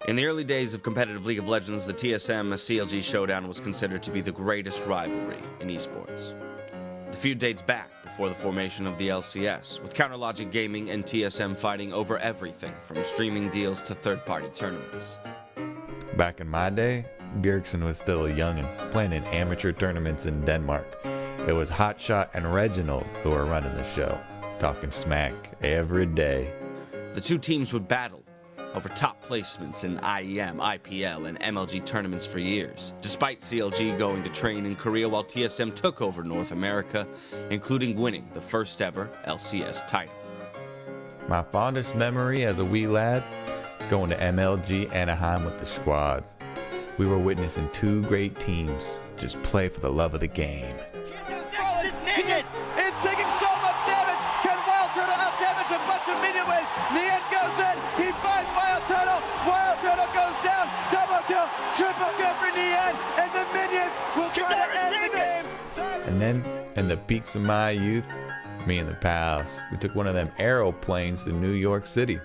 In the early days of competitive League of Legends, the TSM CLG showdown was considered to be the greatest rivalry in esports. The feud dates back before the formation of the LCS, with CounterLogic Gaming and TSM fighting over everything from streaming deals to third-party tournaments. Back in my day, Bjergsen was still a youngin', playing in amateur tournaments in Denmark. It was Hotshot and Reginald who were running the show, talking smack every day. The two teams would battle over top placements in IEM, IPL, and MLG tournaments for years, despite CLG going to train in Korea while TSM took over North America, including winning the first ever LCS title. My fondest memory as a wee lad, going to MLG Anaheim with the squad. We were witnessing two great teams just play for the love of the game. It's taking so much damage. Can Wild Turtle out-damage a bunch of minion waves? Nian goes in. He finds Wild Turtle. Wild Turtle goes down. Double kill. Triple kill for Nian. And the minions will try to end the game. And then, in the peaks of my youth, me and the pals, we took one of them aeroplanes to New York City.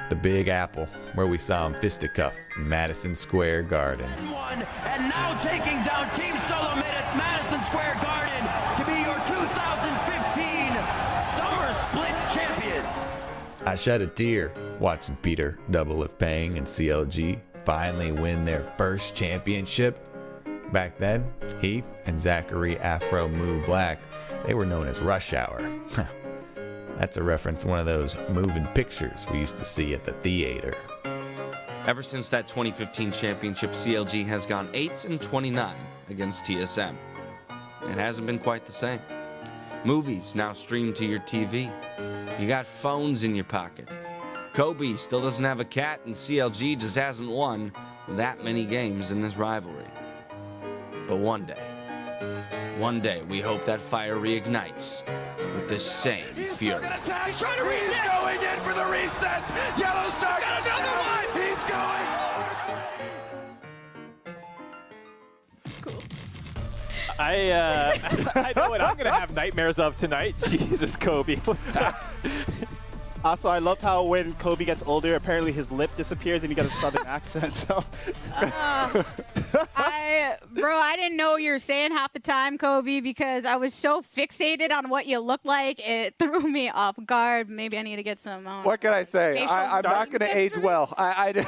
The Big Apple, where we saw him fisticuff in Madison Square Garden. And now taking down Team Solo Mid at Madison Square Garden to be your 2015 Summer Split champions. I shed a tear watching Peter, Double If Pang, and CLG finally win their first championship. Back then, he and Zachary Afro Moo Black, they were known as Rush Hour. That's a reference to one of those moving pictures we used to see at the theater. Ever since that 2015 championship, CLG has gone 8-29 against TSM. It hasn't been quite the same. Movies now stream to your TV. You got phones in your pocket. Kobe still doesn't have a cat, and CLG just hasn't won that many games in this rivalry. But one day, we hope that fire reignites with the same fury. He's trying to reset. He's going in for the reset. Yellow Star got another one. He's going. Cool. I know what I'm gonna have nightmares of tonight. Jesus, Kobe. Also, I love how when Kobe gets older, apparently his lip disappears and he got a southern accent. So, I didn't know what you were saying half the time, Kobe, because I was so fixated on what you look like. It threw me off guard. Maybe I need to get some. What can I say? I'm not going to age well. I did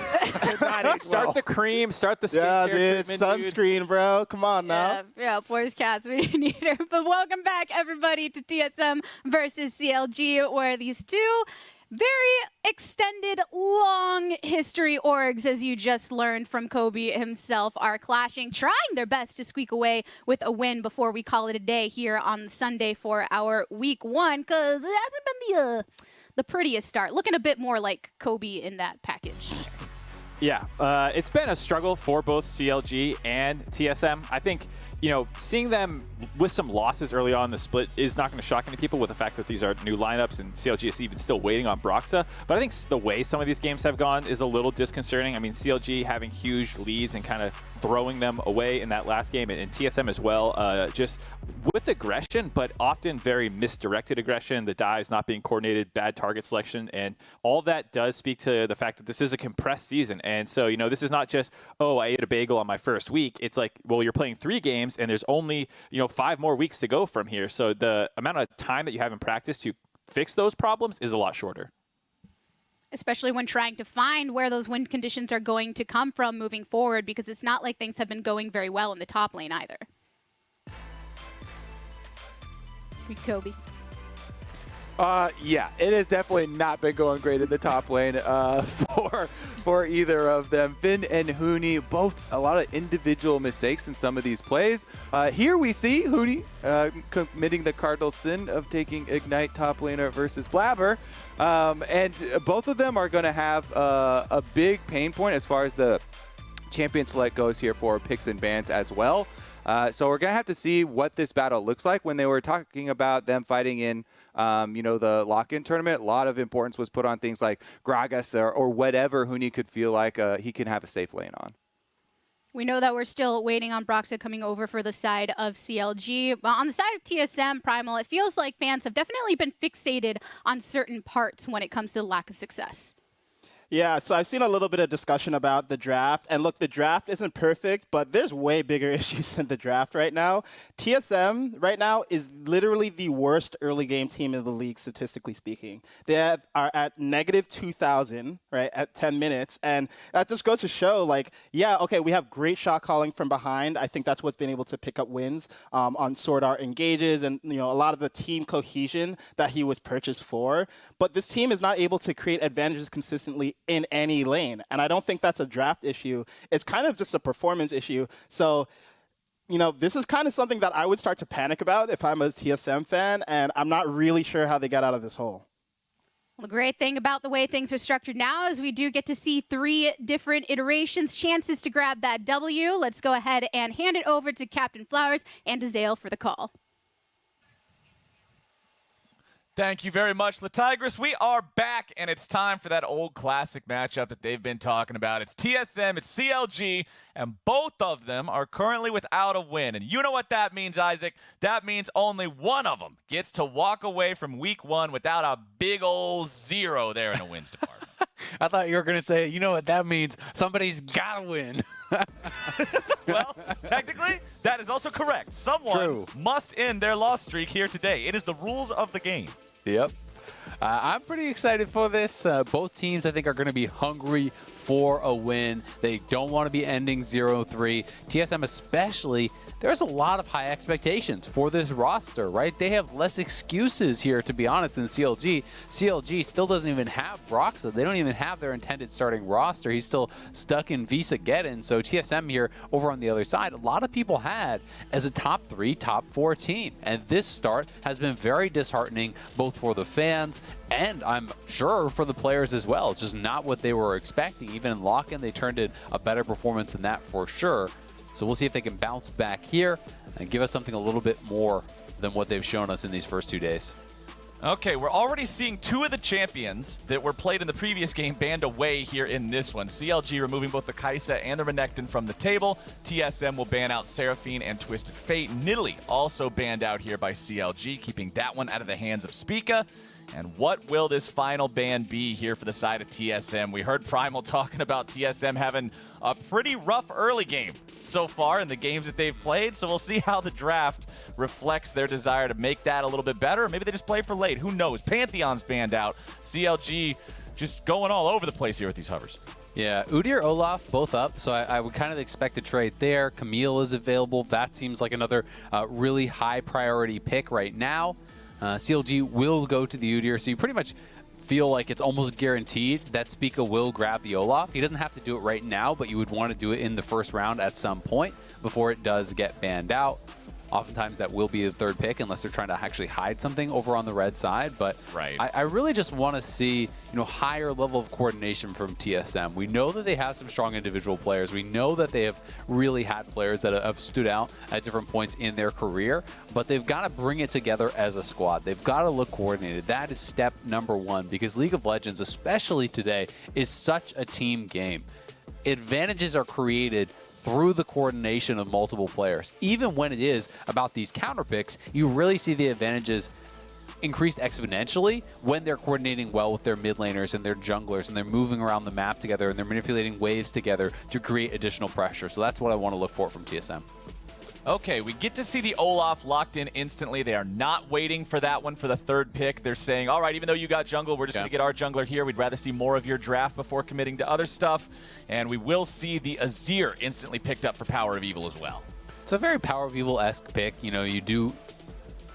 not age Start well. the cream. Start the yeah, skincare dude, treatment, sunscreen, bro. Come on now. Yeah, poor cats, we need her. But welcome back, everybody, to TSM versus CLG, where these two very extended, long history orgs, as you just learned from Kobe himself, are clashing, trying their best to squeak away with a win before we call it a day here on Sunday for our week one, because it hasn't been the prettiest start. Looking a bit more like Kobe in that package. Yeah, it's been a struggle for both CLG and TSM. I think, seeing them with some losses early on in the split is not going to shock any people with the fact that these are new lineups and CLG is even still waiting on Broxa. But I think the way some of these games have gone is a little disconcerting. I mean, CLG having huge leads and kind of throwing them away in that last game, and TSM as well, just with aggression, but often very misdirected aggression, the dives not being coordinated, bad target selection, and all that does speak to the fact that this is a compressed season. And so, this is not just, oh, I ate a bagel on my first week. It's like, well, you're playing 3 games, and there's only, 5 more weeks to go from here. So the amount of time that you have in practice to fix those problems is a lot shorter. Especially when trying to find where those win conditions are going to come from moving forward, because it's not like things have been going very well in the top lane either. Kobe. Yeah, it has definitely not been going great in the top lane for either of them. Finn and Huni, both a lot of individual mistakes in some of these plays. Here we see Huni committing the cardinal sin of taking Ignite top laner versus Blabber. And both of them are going to have a big pain point as far as the champion select goes here for picks and bans as well. So we're going to have to see what this battle looks like. When they were talking about them fighting in, the lock-in tournament, a lot of importance was put on things like Gragas or whatever Huni could feel like he can have a safe lane on. We know that we're still waiting on Broxa coming over for the side of CLG. But on the side of TSM, Primal, it feels like fans have definitely been fixated on certain parts when it comes to the lack of success. Yeah, so I've seen a little bit of discussion about the draft. And look, the draft isn't perfect, but there's way bigger issues in the draft right now. TSM right now is literally the worst early game team in the league, statistically speaking. They are at negative 2,000, right, at 10 minutes. And that just goes to show, like, yeah, okay, we have great shot calling from behind. I think that's what's been able to pick up wins on Sword Art Engages and, you know, a lot of the team cohesion that he was purchased for. But this team is not able to create advantages consistently in any lane. And I don't think that's a draft issue. It's kind of just a performance issue. So, you know, this is kind of something that I would start to panic about if I'm a TSM fan, and I'm not really sure how they got out of this hole. Well, the great thing about the way things are structured now is we do get to see 3 different iterations, chances to grab that W. Let's go ahead and hand it over to Captain Flowers and to Zale for the call. Thank you very much, Latigress. We are back, and it's time for that old classic matchup that they've been talking about. It's TSM, it's CLG, and both of them are currently without a win. And you know what that means, Isaac? That means only one of them gets to walk away from week 1 without a big old 0 there in the wins department. I thought you were going to say, you know what that means? Somebody's got to win. Well, technically, that is also correct. Someone must end their loss streak here today. It is the rules of the game. Yep. I'm pretty excited for this. Both teams, I think, are going to be hungry for a win. They don't want to be ending 0-3. TSM especially, there's a lot of high expectations for this roster, right? They have less excuses here, to be honest, than CLG. CLG still doesn't even have Broxa. They don't even have their intended starting roster. He's still stuck in Visa Geddon. So TSM here over on the other side, a lot of people had as a top 3, top 4 team. And this start has been very disheartening, both for the fans and I'm sure for the players as well. It's just not what they were expecting. Even in lock-in, they turned in a better performance than that for sure. So we'll see if they can bounce back here and give us something a little bit more than what they've shown us in these first 2 days. Okay, we're already seeing 2 of the champions that were played in the previous game banned away here in this one. CLG removing both the Kaisa and the Renekton from the table. TSM will ban out Seraphine and Twisted Fate. Nidalee also banned out here by CLG, keeping that one out of the hands of Spica. And what will this final ban be here for the side of TSM? We heard Primal talking about TSM having a pretty rough early game so far in the games that they've played, so we'll see how the draft reflects their desire to make that a little bit better. Maybe they just play for late. Who knows? Pantheon's banned out. CLG just going all over the place here with these hovers. Yeah, Udyr, Olaf, both up, so I would kind of expect a trade there. Camille is available. That seems like another really high priority pick right now. CLG will go to the Udyr, so you pretty much feel like it's almost guaranteed that Spica will grab the Olaf. He doesn't have to do it right now, but you would want to do it in the first round at some point before it does get banned out. Oftentimes that will be the 3rd pick unless they're trying to actually hide something over on the red side. But I really just want to see, higher level of coordination from TSM. We know that they have some strong individual players. We know that they have really had players that have stood out at different points in their career, but they've got to bring it together as a squad. They've got to look coordinated. That is step number 1, because League of Legends, especially today, is such a team game. Advantages are created through the coordination of multiple players. Even when it is about these counter picks, you really see the advantages increased exponentially when they're coordinating well with their mid laners and their junglers, and they're moving around the map together and they're manipulating waves together to create additional pressure. So that's what I want to look for from TSM. Okay, we get to see the Olaf locked in instantly. They are not waiting for that one for the 3rd pick. They're saying, all right, even though you got jungle, we're just going to get our jungler here. We'd rather see more of your draft before committing to other stuff. And we will see the Azir instantly picked up for Power of Evil as well. It's a very Power of Evil-esque pick. You do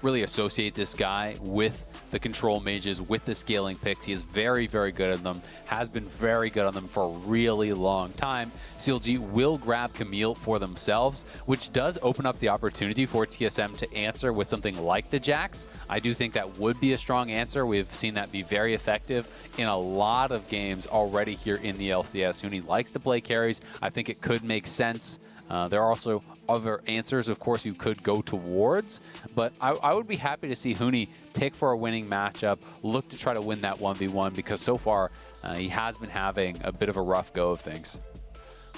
really associate this guy with the control mages, with the scaling picks. He is very, very good at them, has been very good on them for a really long time. CLG will grab Camille for themselves, which does open up the opportunity for TSM to answer with something like the Jax. I do think that would be a strong answer. We've seen that be very effective in a lot of games already here in the LCS. Huni likes to play carries. I think it could make sense. There are also other answers, of course, you could go towards, but I would be happy to see Huni pick for a winning matchup, look to try to win that 1v1, because so far he has been having a bit of a rough go of things.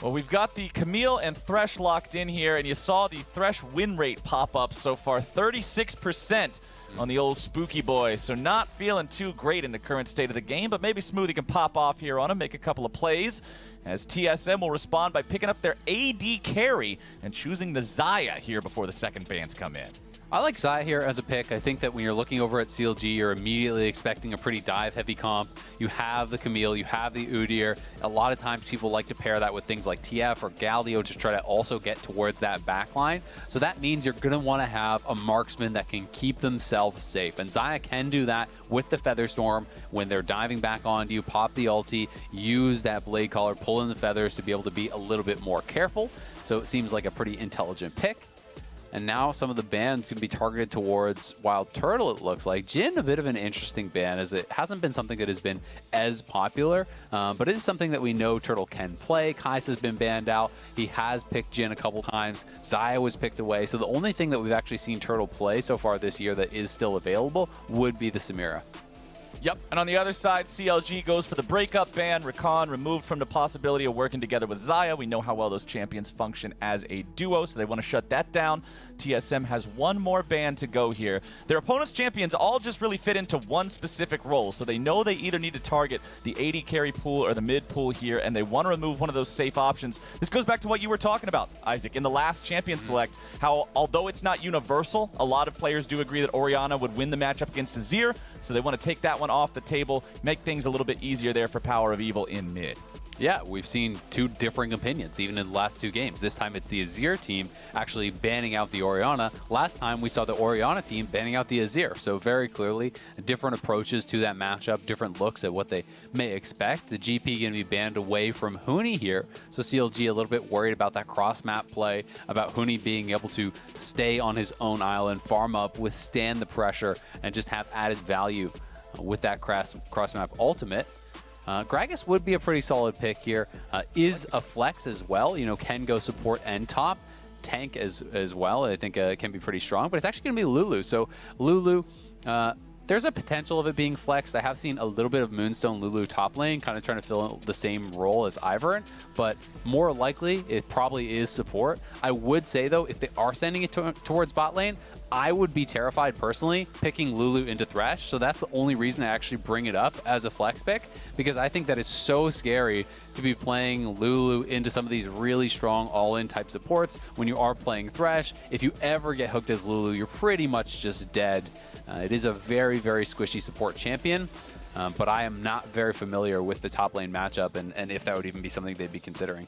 Well, we've got the Camille and Thresh locked in here, and you saw the Thresh win rate pop up so far, 36% on the old Spooky Boy. So not feeling too great in the current state of the game, but maybe Smoothie can pop off here on him, make a couple of plays, as TSM will respond by picking up their AD carry and choosing the Xayah here before the second bans come in. I like Xayah here as a pick. I think that when you're looking over at CLG, you're immediately expecting a pretty dive-heavy comp. You have the Camille, you have the Udyr. A lot of times people like to pair that with things like TF or Galio to try to also get towards that backline. So that means you're going to want to have a marksman that can keep themselves safe. And Xayah can do that with the Featherstorm. When they're diving back onto you, pop the ulti, use that Blade Collar, pull in the feathers to be able to be a little bit more careful. So it seems like a pretty intelligent pick. And now some of the bans can be targeted towards Wild Turtle, it looks like. Jhin, a bit of an interesting ban, as it hasn't been something that has been as popular, but it is something that we know Turtle can play. Kais has been banned out. He has picked Jhin a couple times. Xayah was picked away. So the only thing that we've actually seen Turtle play so far this year that is still available would be the Samira. Yep, and on the other side, CLG goes for the breakup ban. Rakan removed from the possibility of working together with Xayah. We know how well those champions function as a duo, so they want to shut that down. TSM has one more ban to go here. Their opponent's champions all just really fit into one specific role, so they know they either need to target the AD carry pool or the mid pool here, and they want to remove one of those safe options. This goes back to what you were talking about, Isaac, in the last champion select, how although it's not universal, a lot of players do agree that Orianna would win the matchup against Azir, so they want to take that one off the table, make things a little bit easier there for Power of Evil in mid. Yeah, we've seen two differing opinions, even in the last two games. This time it's the Azir team actually banning out the Orianna. Last time we saw the Orianna team banning out the Azir. So very clearly, different approaches to that matchup, different looks at what they may expect. The GP going to be banned away from Huni here. So CLG a little bit worried about that cross-map play, about Huni being able to stay on his own island, farm up, withstand the pressure, and just have added value with that cross-map ultimate. Gragas would be a pretty solid pick here. Is a flex as well. You know, can go support and top. Tank as well. I think can be pretty strong. But it's actually going to be Lulu. So Lulu, there's a potential of it being flexed. I have seen a little bit of Moonstone Lulu top lane, kind of trying to fill the same role as Ivern. But more likely, it probably is support. I would say, though, if they are sending it towards bot lane, I would be terrified personally picking Lulu into Thresh, so that's the only reason I actually bring it up as a flex pick, because I think that it's so scary to be playing Lulu into some of these really strong all-in type supports when you are playing Thresh. If you ever get hooked as Lulu, you're pretty much just dead. It is a very, very squishy support champion, but I am not very familiar with the top lane matchup and if that would even be something they'd be considering.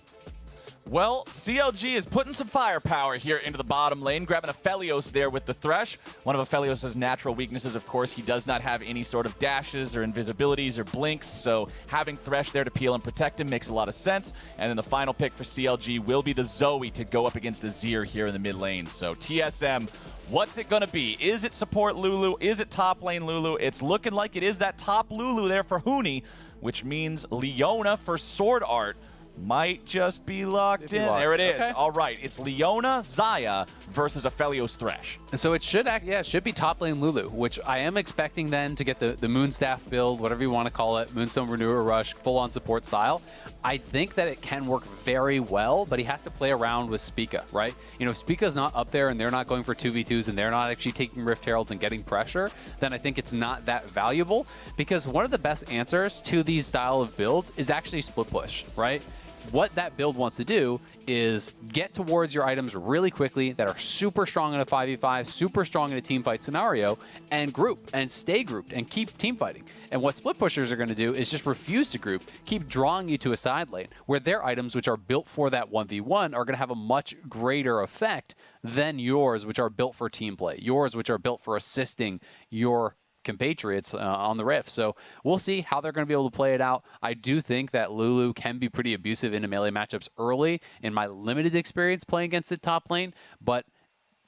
Well, CLG is putting some firepower here into the bottom lane, grabbing Aphelios there with the Thresh. One of Aphelios' natural weaknesses, of course, he does not have any sort of dashes or invisibilities or blinks, so having Thresh there to peel and protect him makes a lot of sense. And then the final pick for CLG will be the Zoe to go up against Azir here in the mid lane. So TSM, what's it going to be? Is it support Lulu? Is it top lane Lulu? It's looking like it is that top Lulu there for Huni, which means Leona for Sword Art might just be locked in. There it is. Okay. All right. It's Leona Xayah versus Aphelios Thresh. And so it should it should be top lane Lulu, which I am expecting then to get the Moonstaff build, whatever you want to call it, Moonstone Renewer Rush, full-on support style. I think that it can work very well, but he has to play around with Spica, right? You know, if Spica's not up there and they're not going for 2v2s and they're not actually taking Rift Heralds and getting pressure, then I think it's not that valuable, because one of the best answers to these style of builds is actually split push, right? What that build wants to do is get towards your items really quickly that are super strong in a 5v5, super strong in a team fight scenario, and group and stay grouped and keep team fighting. And what split pushers are going to do is just refuse to group, keep drawing you to a side lane where their items, which are built for that 1v1, are going to have a much greater effect than yours, which are built for team play, yours, which are built for assisting your compatriots on the Rift. So we'll see how they're going to be able to play it out. I do think that Lulu can be pretty abusive into melee matchups early in my limited experience playing against it top lane, but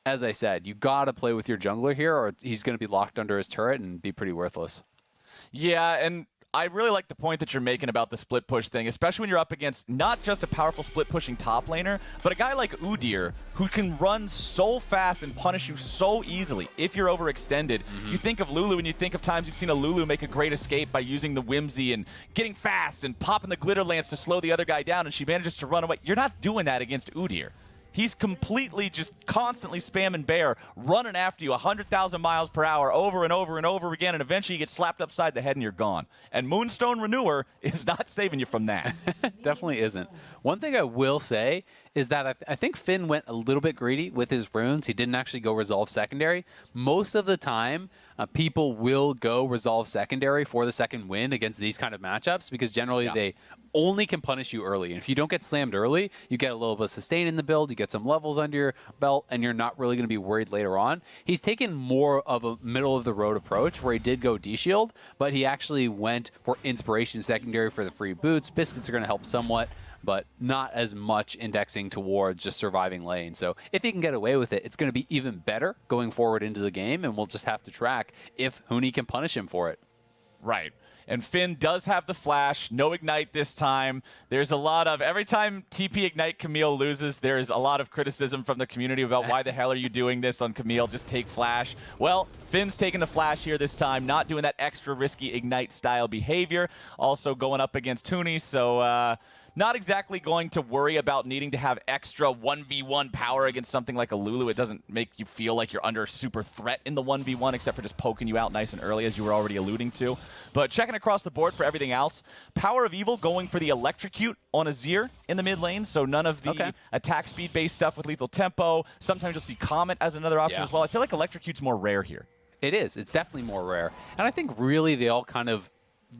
as I said, you got to play with your jungler here or he's going to be locked under his turret and be pretty worthless. Yeah, and I really like the point that you're making about the split push thing, especially when you're up against not just a powerful split pushing top laner, but a guy like Udyr who can run so fast and punish you so easily if you're overextended. You think of Lulu and you think of times you've seen a Lulu make a great escape by using the Whimsy and getting fast and popping the Glitter Lance to slow the other guy down, and she manages to run away. You're not doing that against Udyr. He's completely just constantly spamming bear, running after you 100,000 miles per hour over and over and over again, and eventually you get slapped upside the head and you're gone. And Moonstone Renewer is not saving you from that. Definitely isn't. One thing I will say is that I think Finn went a little bit greedy with his runes. He didn't actually go resolve secondary. Most of the time, people will go resolve secondary for the second win against these kind of matchups because generally they only can punish you early. And if you don't get slammed early, you get a little bit of sustain in the build, you get some levels under your belt, and you're not really going to be worried later on. He's taken more of a middle-of-the-road approach where he did go D-Shield, but he actually went for Inspiration secondary for the free boots. Biscuits are going to help somewhat, but not as much indexing towards just surviving lane. So if he can get away with it, it's going to be even better going forward into the game, and we'll just have to track if Huni can punish him for it. Right. And Finn does have the flash, no Ignite this time. There's a lot of, every time TP Ignite Camille loses, there's a lot of criticism from the community about why the hell are you doing this on Camille, just take flash. Well, Finn's taking the flash here this time, not doing that extra risky Ignite style behavior. Also going up against Huni, so not exactly going to worry about needing to have extra 1v1 power against something like a Lulu. It doesn't make you feel like you're under super threat in the 1v1, except for just poking you out nice and early, as you were already alluding to. But checking across the board for everything else, Power of Evil going for the Electrocute on Azir in the mid lane, so none of the attack speed-based stuff with lethal tempo. Sometimes you'll see Comet as another option as well. I feel like Electrocute's more rare here. It is. It's definitely more rare. And I think really they all kind of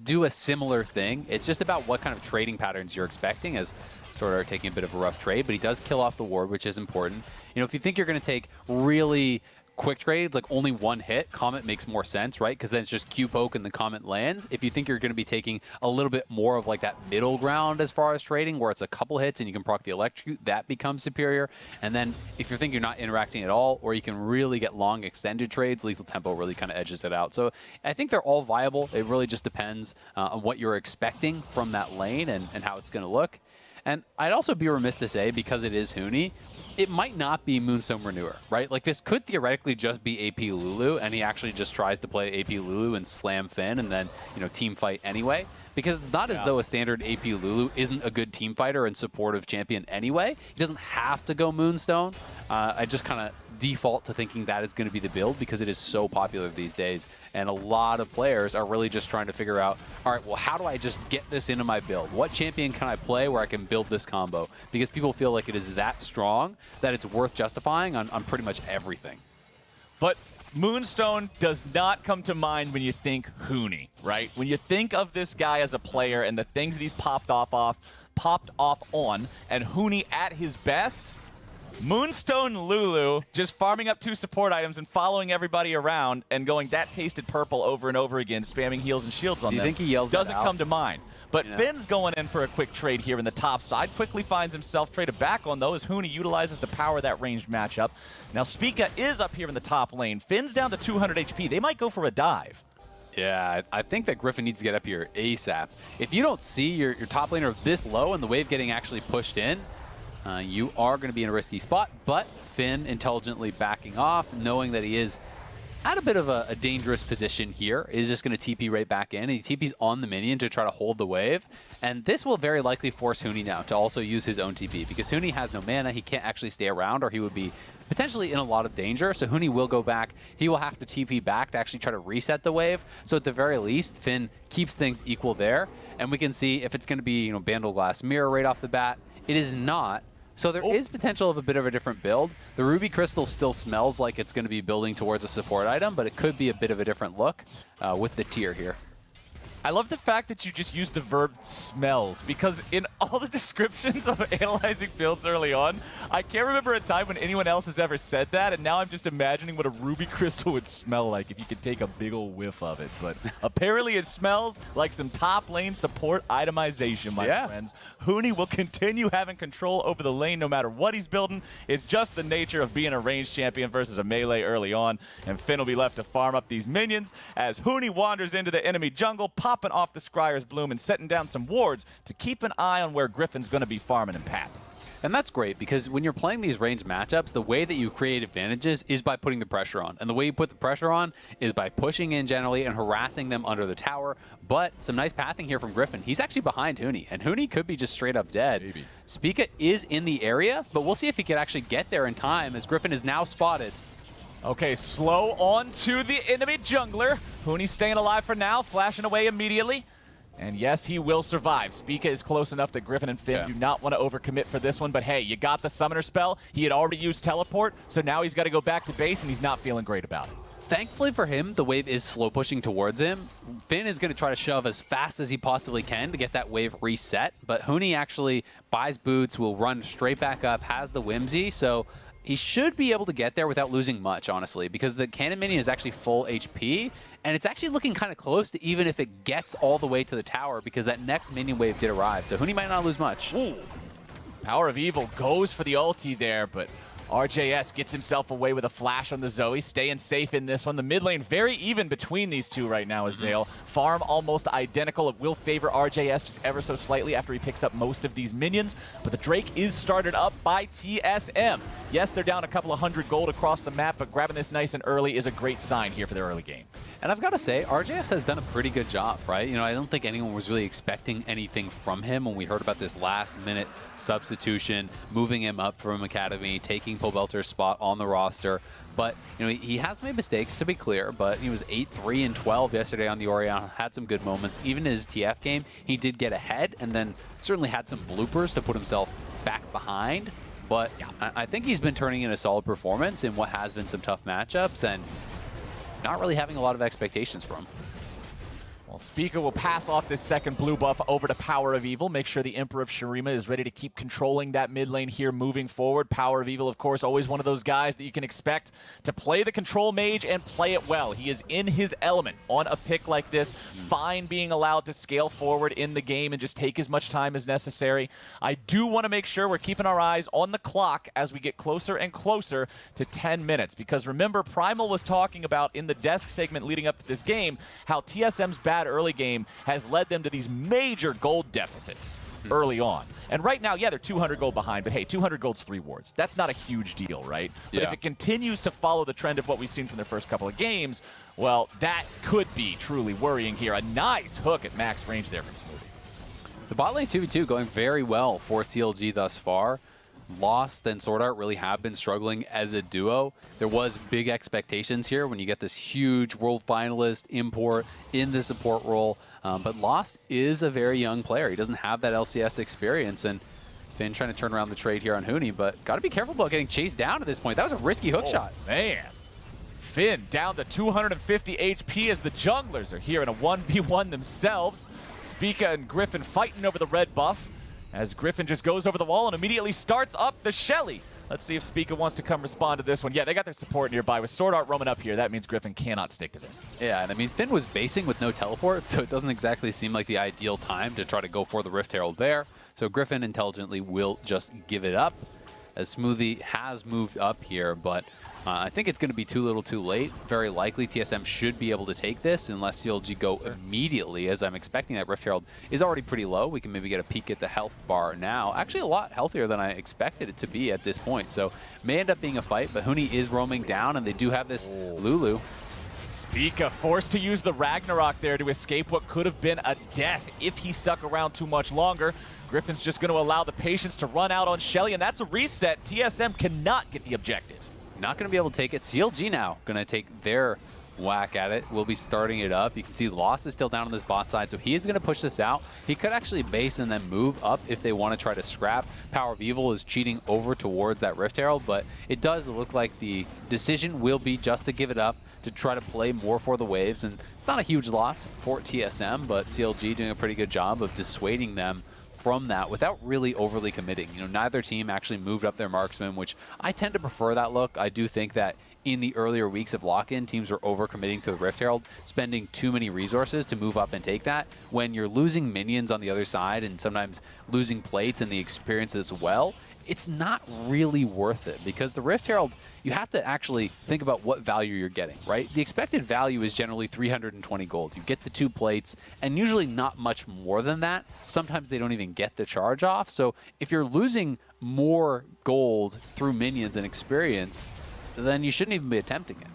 do a similar thing. It's just about what kind of trading patterns you're expecting, as sort of taking a bit of a rough trade, but he does kill off the ward, which is important. You know, if you think you're going to take really quick trades, like only one hit, Comet makes more sense, right? Because then it's just Q poke and the Comet lands. If you think you're going to be taking a little bit more of like that middle ground as far as trading, where it's a couple hits and you can proc the Electrocute, that becomes superior. And then if you think you're not interacting at all, or you can really get long extended trades, Lethal Tempo really kind of edges it out. So I think they're all viable. It really just depends on what you're expecting from that lane and how it's going to look. And I'd also be remiss to say, because it is Huni, it might not be Moonstone Renewer, right? Like, this could theoretically just be AP Lulu, and he actually just tries to play AP Lulu and slam Finn and then, you know, team fight anyway. Because it's not as though a standard AP Lulu isn't a good team fighter and supportive champion anyway. He doesn't have to go Moonstone. I just kind of default to thinking that is going to be the build because it is so popular these days. And a lot of players are really just trying to figure out, all right, well, how do I just get this into my build? What champion can I play where I can build this combo? Because people feel like it is that strong that it's worth justifying on pretty much everything. But Moonstone does not come to mind when you think Huni, right? When you think of this guy as a player and the things that he's popped off on, and Huni at his best, Moonstone Lulu just farming up 2 support items and following everybody around and going that tasted purple over and over again, spamming heals and shields on them. Do you think he yells doesn't that out? come to mind. But Finn's going in for a quick trade here in the top side. Quickly finds himself traded back on, though, as Huni utilizes the power of that ranged matchup. Now, Spica is up here in the top lane. Finn's down to 200 HP. They might go for a dive. Yeah, I think that Griffin needs to get up here ASAP. If you don't see your top laner this low and the wave getting actually pushed in, you are going to be in a risky spot. But Finn intelligently backing off, knowing that he is at a bit of a dangerous position here, is just going to TP right back in. And he TP's on the minion to try to hold the wave. And this will very likely force Huni now to also use his own TP, because Huni has no mana. He can't actually stay around, or he would be potentially in a lot of danger. So Huni will go back. He will have to TP back to actually try to reset the wave. So at the very least, Finn keeps things equal there. And we can see if it's going to be, you know, Bandle Glass Mirror right off the bat. It is not. So there is potential of a bit of a different build. The Ruby Crystal still smells like it's going to be building towards a support item, but it could be a bit of a different look with the tier here. I love the fact that you just used the verb smells, because in all the descriptions of analyzing builds early on, I can't remember a time when anyone else has ever said that, and now I'm just imagining what a ruby crystal would smell like if you could take a big ol' whiff of it. But apparently it smells like some top lane support itemization, my friends. Huni will continue having control over the lane no matter what he's building. It's just the nature of being a ranged champion versus a melee early on, and Finn will be left to farm up these minions as Huni wanders into the enemy jungle, pops popping off the Scryer's Bloom and setting down some wards to keep an eye on where Griffin's going to be farming and papping. And that's great because when you're playing these ranged matchups, the way that you create advantages is by putting the pressure on. And the way you put the pressure on is by pushing in generally and harassing them under the tower. But some nice pathing here from Griffin. He's actually behind Huni, and Huni could be just straight up dead. Maybe. Spica is in the area, but we'll see if he can actually get there in time as Griffin is now spotted. Okay, slow on to the enemy jungler. Huni staying alive for now, flashing away immediately. And yes, he will survive. Spica is close enough that Griffin and Finn do not want to overcommit for this one. But hey, you got the summoner spell. He had already used teleport, so now he's got to go back to base, and he's not feeling great about it. Thankfully for him, the wave is slow pushing towards him. Finn is going to try to shove as fast as he possibly can to get that wave reset. But Huni actually buys boots, will run straight back up, has the Whimsy, so he should be able to get there without losing much, honestly, because the cannon minion is actually full HP, and it's actually looking kind of close to even if it gets all the way to the tower, because that next minion wave did arrive, so Huni might not lose much. Ooh. Power of Evil goes for the ulti there, but RJS gets himself away with a flash on the Zoe, staying safe in this one. The mid lane very even between these two right now is Zale. Farm almost identical. It will favor RJS just ever so slightly after he picks up most of these minions, but the Drake is started up by TSM. Yes, they're down a couple of 100 gold across the map, but grabbing this nice and early is a great sign here for their early game. And I've got to say, RJS has done a pretty good job, right? You know, I don't think anyone was really expecting anything from him when we heard about this last-minute substitution, moving him up from Academy, taking Pobelter's spot on the roster. But, you know, he has made mistakes, to be clear, but he was 8-3 and 12 yesterday on the Orion, had some good moments. Even in his TF game, he did get ahead, and then certainly had some bloopers to put himself back behind. But I think he's been turning in a solid performance in what has been some tough matchups, and not really having a lot of expectations from him. Well, Spica will pass off this second blue buff over to Power of Evil. Make sure the Emperor of Shurima is ready to keep controlling that mid lane here moving forward. Power of Evil, of course, always one of those guys that you can expect to play the control mage and play it well. He is in his element on a pick like this. Fine being allowed to scale forward in the game and just take as much time as necessary. I do want to make sure we're keeping our eyes on the clock as we get closer and closer to 10 minutes. Because remember, Primal was talking about in the desk segment leading up to this game how TSM's bad early game has led them to these major gold deficits early on. And right now, yeah, they're 200 gold behind, but hey, 200 gold's 3 wards. That's not a huge deal, right? But if it continues to follow the trend of what we've seen from their first couple of games, well, that could be truly worrying here. A nice hook at max range there from Smoothie. The bot lane 2v2 going very well for CLG thus far. Lost and Sword Art really have been struggling as a duo. There was big expectations here when you get this huge world finalist import in the support role. But Lost is a very young player. He doesn't have that LCS experience. And Finn trying to turn around the trade here on Huni, but got to be careful about getting chased down at this point. That was a risky hook shot. Man. Finn down to 250 HP as the junglers are here in a 1v1 themselves. Spica and Griffin fighting over the red buff, as Griffin just goes over the wall and immediately starts up the Shelly. Let's see if Spica wants to come respond to this one. Yeah, they got their support nearby. With Sword Art roaming up here, that means Griffin cannot stick to this. Yeah, and I mean, Finn was basing with no teleport, so it doesn't exactly seem like the ideal time to try to go for the Rift Herald there. So Griffin intelligently will just give it up, as Smoothie has moved up here, but I think it's going to be too little too late. Very likely TSM should be able to take this unless CLG go immediately, as I'm expecting that Rift Herald is already pretty low. We can maybe get a peek at the health bar now. Actually a lot healthier than I expected it to be at this point, so may end up being a fight, but Huni is roaming down, and they do have this Lulu. Spica forced to use the Ragnarok there to escape what could have been a death if he stuck around too much longer. Griffin's just going to allow the patience to run out on Shelly, and that's a reset. TSM cannot get the objective. Not going to be able to take it. CLG now going to take their whack at it. We'll be starting it up. You can see Lost is still down on this bot side, so he is going to push this out. He could actually base and then move up if they want to try to scrap. Power of Evil is cheating over towards that Rift Herald, but it does look like the decision will be just to give it up, to try to play more for the waves. And it's not a huge loss for TSM, but CLG doing a pretty good job of dissuading them from that without really overly committing. You know, neither team actually moved up their marksman, which I tend to prefer that look. I do think that in the earlier weeks of lock-in, teams were overcommitting to the Rift Herald, spending too many resources to move up and take that. When you're losing minions on the other side and sometimes losing plates and the experience as well, it's not really worth it, because the Rift Herald, you have to actually think about what value you're getting, right? The expected value is generally 320 gold. You get the 2 plates, and usually not much more than that. Sometimes they don't even get the charge off. So if you're losing more gold through minions and experience, then you shouldn't even be attempting it.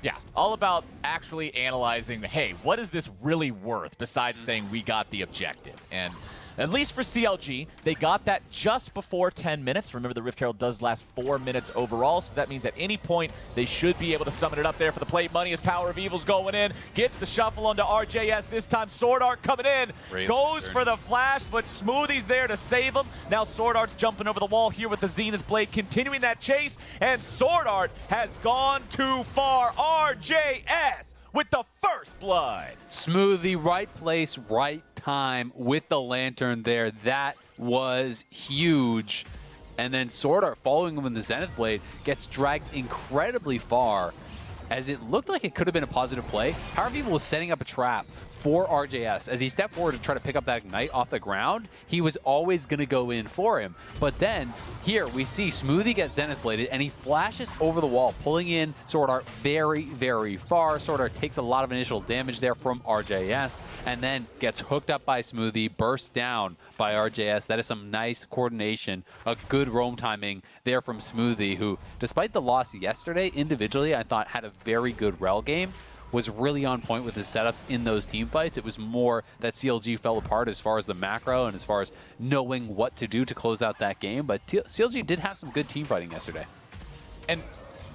Yeah, all about actually analyzing, hey, what is this really worth besides saying we got the objective? And at least for CLG, they got that just before 10 minutes. Remember, the Rift Herald does last 4 minutes overall, so that means at any point they should be able to summon it up there for the plate money as Power of Evil's going in. Gets the shuffle onto RJS. This time Sword Art coming in. Goes for the flash, but Smoothie's there to save him. Now Sword Art's jumping over the wall here with the Zenith Blade, continuing that chase, and Sword Art has gone too far. RJS with the first blood. Smoothie, right place, right time with the lantern there. That was huge. And then Sword Art, following him with the Zenith Blade, gets dragged incredibly far, as it looked like it could have been a positive play. Power of Evil was setting up a trap for RJS. As he stepped forward to try to pick up that Ignite off the ground, he was always going to go in for him. But then, here, we see Smoothie get Zenith Bladed, and he flashes over the wall, pulling in Sword Art very, very far. Sword Art takes a lot of initial damage there from RJS, and then gets hooked up by Smoothie, burst down by RJS. That is some nice coordination, a good roam timing there from Smoothie, who, despite the loss yesterday, individually, I thought had a very good rel game. Was really on point with his setups in those team fights. It was more that CLG fell apart as far as the macro and as far as knowing what to do to close out that game. But CLG did have some good team fighting yesterday. And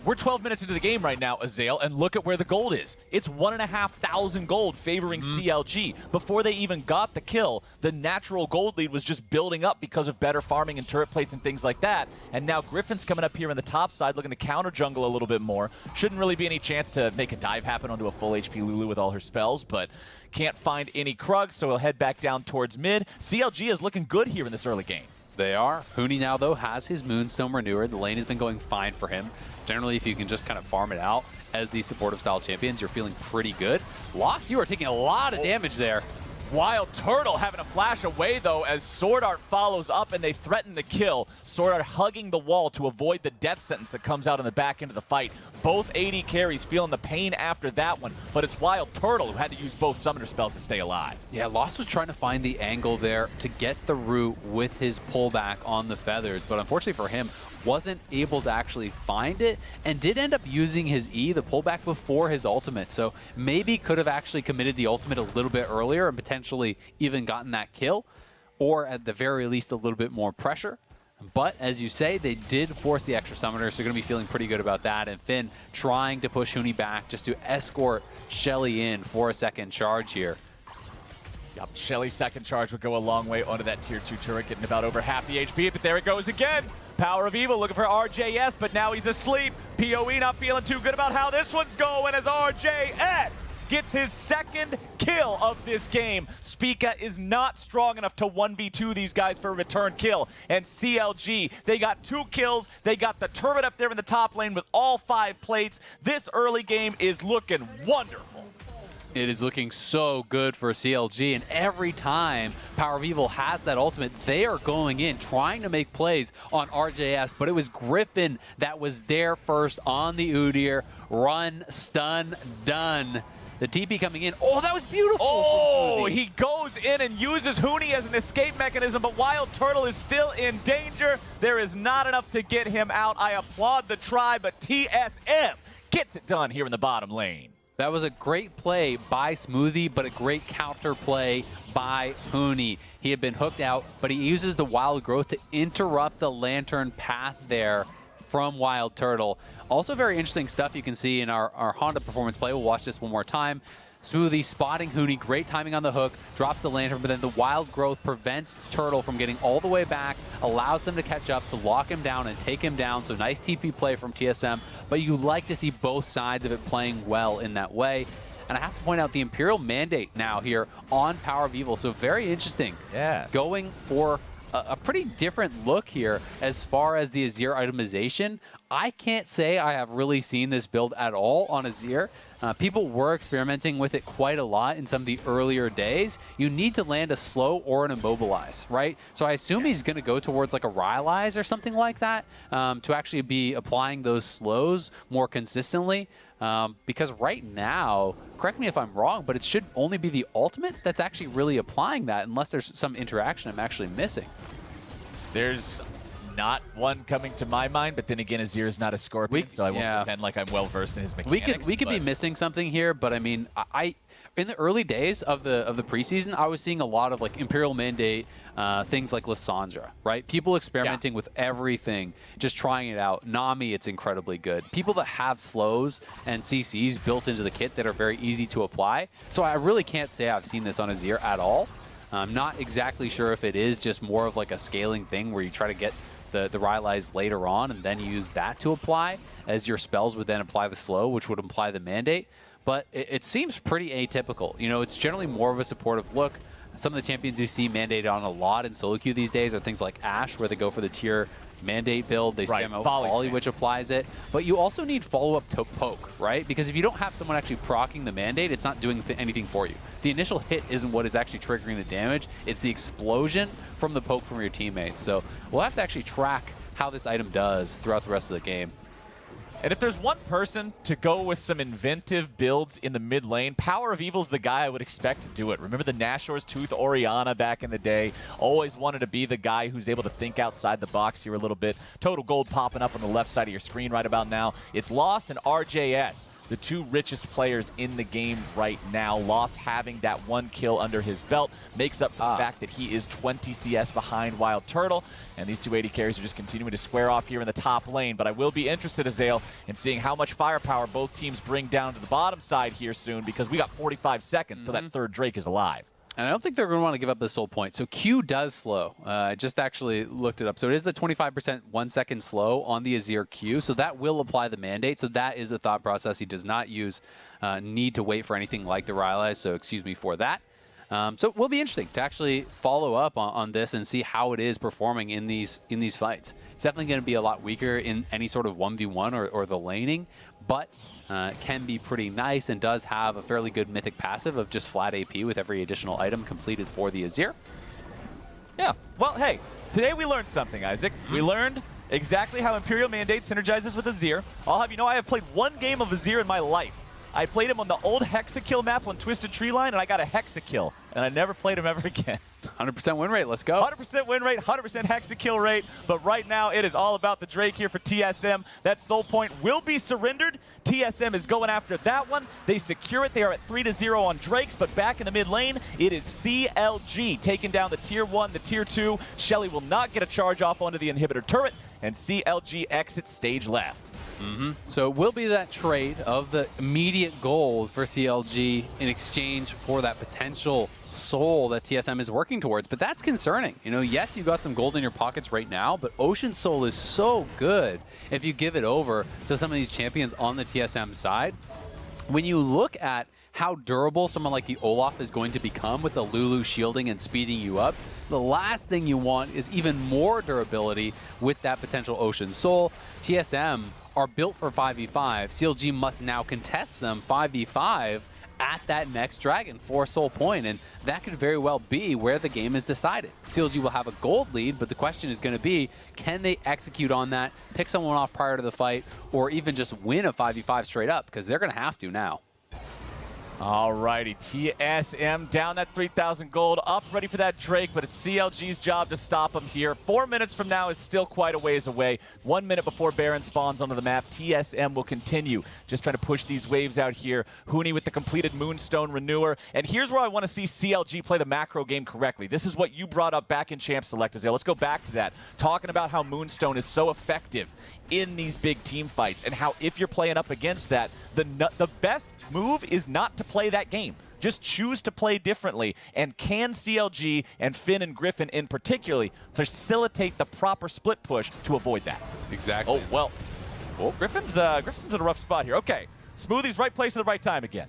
we're 12 minutes into the game right now, Azael, and look at where the gold is. It's 1,500 gold favoring CLG. Before they even got the kill, the natural gold lead was just building up because of better farming and turret plates and things like that. And now Griffin's coming up here on the top side, looking to counter jungle a little bit more. Shouldn't really be any chance to make a dive happen onto a full HP Lulu with all her spells, but can't find any Krug, so he'll head back down towards mid. CLG is looking good here in this early game. They are. Huni now, though, has his Moonstone Renewer. The lane has been going fine for him. Generally, if you can just kind of farm it out as the supportive style champions, you're feeling pretty good. Lost, you are taking a lot of damage there. Wild Turtle having a flash away, though, as Sword Art follows up and they threaten the kill. Sword Art hugging the wall to avoid the death sentence that comes out in the back end of the fight. Both AD carries feeling the pain after that one, but it's Wild Turtle who had to use both summoner spells to stay alive. Yeah, Lost was trying to find the angle there to get the root with his pullback on the feathers, but unfortunately for him, wasn't able to actually find it and did end up using his E, the pullback, before his ultimate. So maybe could have actually committed the ultimate a little bit earlier and potentially even gotten that kill, or at the very least a little bit more pressure. But as you say, they did force the extra summoner, so they're going to be feeling pretty good about that. And Finn trying to push Huni back just to escort Shelly in for a second charge here. Yep, Shelly's second charge would go a long way onto that tier 2 turret, getting about over half the HP, but there it goes again. Power of Evil looking for RJS, but now he's asleep. PoE not feeling too good about how this one's going as RJS gets his second kill of this game. Spica is not strong enough to 1v2 these guys for a return kill. And CLG, they got 2 kills. They got the turret up there in the top lane with all 5 plates. This early game is looking wonderful. It is looking so good for CLG, and every time Power of Evil has that ultimate, they are going in, trying to make plays on RJS, but it was Griffin that was there first on the Udyr. Run, stun, done. The TP coming in. Oh, that was beautiful. Oh, he goes in and uses Huni as an escape mechanism, but Wild Turtle is still in danger. There is not enough to get him out. I applaud the try, but TSM gets it done here in the bottom lane. That was a great play by Smoothie, but a great counter play by Huni. He had been hooked out, but he uses the Wild Growth to interrupt the Lantern path there from Wild Turtle. Also very interesting stuff you can see in our Honda performance play. We'll watch this one more time. Smoothie spotting Huni, great timing on the hook, drops the Lantern, but then the Wild Growth prevents Turtle from getting all the way back, allows them to catch up, to lock him down and take him down. So nice TP play from TSM, but you like to see both sides of it playing well in that way. And I have to point out the Imperial Mandate now here on Power of Evil. So very interesting. Yes. Going for a pretty different look here as far as the Azir itemization. I can't say I have really seen this build at all on Azir. People were experimenting with it quite a lot in some of the earlier days. You need to land a slow or an immobilize, right? So I assume he's going to go towards like a Rylai's or something like that to actually be applying those slows more consistently. Because right now, correct me if I'm wrong, but it should only be the ultimate that's actually really applying that, unless there's some interaction I'm actually missing. There's not one coming to my mind, but then again, Azir is not a Scorpion, so I won't pretend like I'm well versed in his mechanics. We could be missing something here, but I mean, in the early days of the preseason, I was seeing a lot of like Imperial Mandate, things like Lissandra, right? People experimenting with everything, just trying it out. Nami, it's incredibly good. People that have slows and CCs built into the kit that are very easy to apply. So I really can't say I've seen this on Azir at all. I'm not exactly sure if it is just more of like a scaling thing where you try to get the Rylai's later on and then use that to apply, as your spells would then apply the slow, which would imply the mandate. But it seems pretty atypical. You know, it's generally more of a supportive look. Some of the champions you see mandated on a lot in solo queue these days are things like Ashe, where they go for the tier mandate build. They spam out volley, which applies it. But you also need follow-up poke, right? Because if you don't have someone actually proccing the mandate, it's not doing anything for you. The initial hit isn't what is actually triggering the damage. It's the explosion from the poke from your teammates. So we'll have to actually track how this item does throughout the rest of the game. And if there's one person to go with some inventive builds in the mid lane, Power of Evil's the guy I would expect to do it. Remember the Nashor's Tooth Orianna back in the day? Always wanted to be the guy who's able to think outside the box here a little bit. Total Gold popping up on the left side of your screen right about now. It's Lost and RJS, the two richest players in the game right now. Lost having that one kill under his belt makes up for the fact that he is 20 CS behind Wild Turtle. And these two AD carries are just continuing to square off here in the top lane. But I will be interested, Azale, in seeing how much firepower both teams bring down to the bottom side here soon, because we got 45 seconds till that third Drake is alive. And I don't think they're going to want to give up this whole point. So Q does slow. I just actually looked it up. So it is the 25% 1 second slow on the Azir Q. So that will apply the mandate. So that is the thought process. He does not need to wait for anything like the Rylai's. So excuse me for that. So it will be interesting to actually follow up on this and see how it is performing in these fights. It's definitely going to be a lot weaker in any sort of 1v1 or the laning, but can be pretty nice and does have a fairly good mythic passive of just flat AP with every additional item completed for the Azir. Yeah, well, hey, today we learned something, Isaac. We learned exactly how Imperial Mandate synergizes with Azir. I'll have you know I have played one game of Azir in my life. I played him on the old Hexakill map on Twisted Treeline, and I got a Hexakill, and I never played him ever again. 100% win rate, let's go. 100% win rate, 100% Hexakill rate, but right now it is all about the Drake here for TSM. That soul point will be surrendered. TSM is going after that one. They secure it. They are at 3-0 on Drakes, but back in the mid lane, it is CLG taking down the tier 1, the tier 2. Shelly will not get a charge off onto the inhibitor turret, and CLG exits stage left. So it will be that trade of the immediate gold for CLG in exchange for that potential soul that TSM is working towards. But that's concerning. You know, yes, you got some gold in your pockets right now, but Ocean Soul is so good if you give it over to some of these champions on the TSM side. When you look at how durable someone like the Olaf is going to become with the Lulu shielding and speeding you up, the last thing you want is even more durability with that potential Ocean Soul. TSM are built for 5v5. CLG must now contest them 5v5 at that next dragon for soul point, and that could very well be where the game is decided. CLG will have a gold lead, but the question is going to be, can they execute on that, pick someone off prior to the fight, or even just win a 5v5 straight up, because they're going to have to now. Alrighty, TSM down that 3,000 gold, up ready for that Drake, but it's CLG's job to stop him here. 4 minutes from now is still quite a ways away. 1 minute before Baron spawns onto the map, TSM will continue just trying to push these waves out here. Huni with the completed Moonstone Renewer, and here's where I want to see CLG play the macro game correctly. This is what you brought up back in Champ Select, Azale. Let's go back to that, talking about how Moonstone is so effective in these big team fights, and how if you're playing up against that, the best move is not to play that game. Just choose to play differently. And can CLG and Finn and Griffin in particular facilitate the proper split push to avoid that? Exactly. Oh, well, Griffin's in a rough spot here. Okay, Smoothie's right place at the right time again.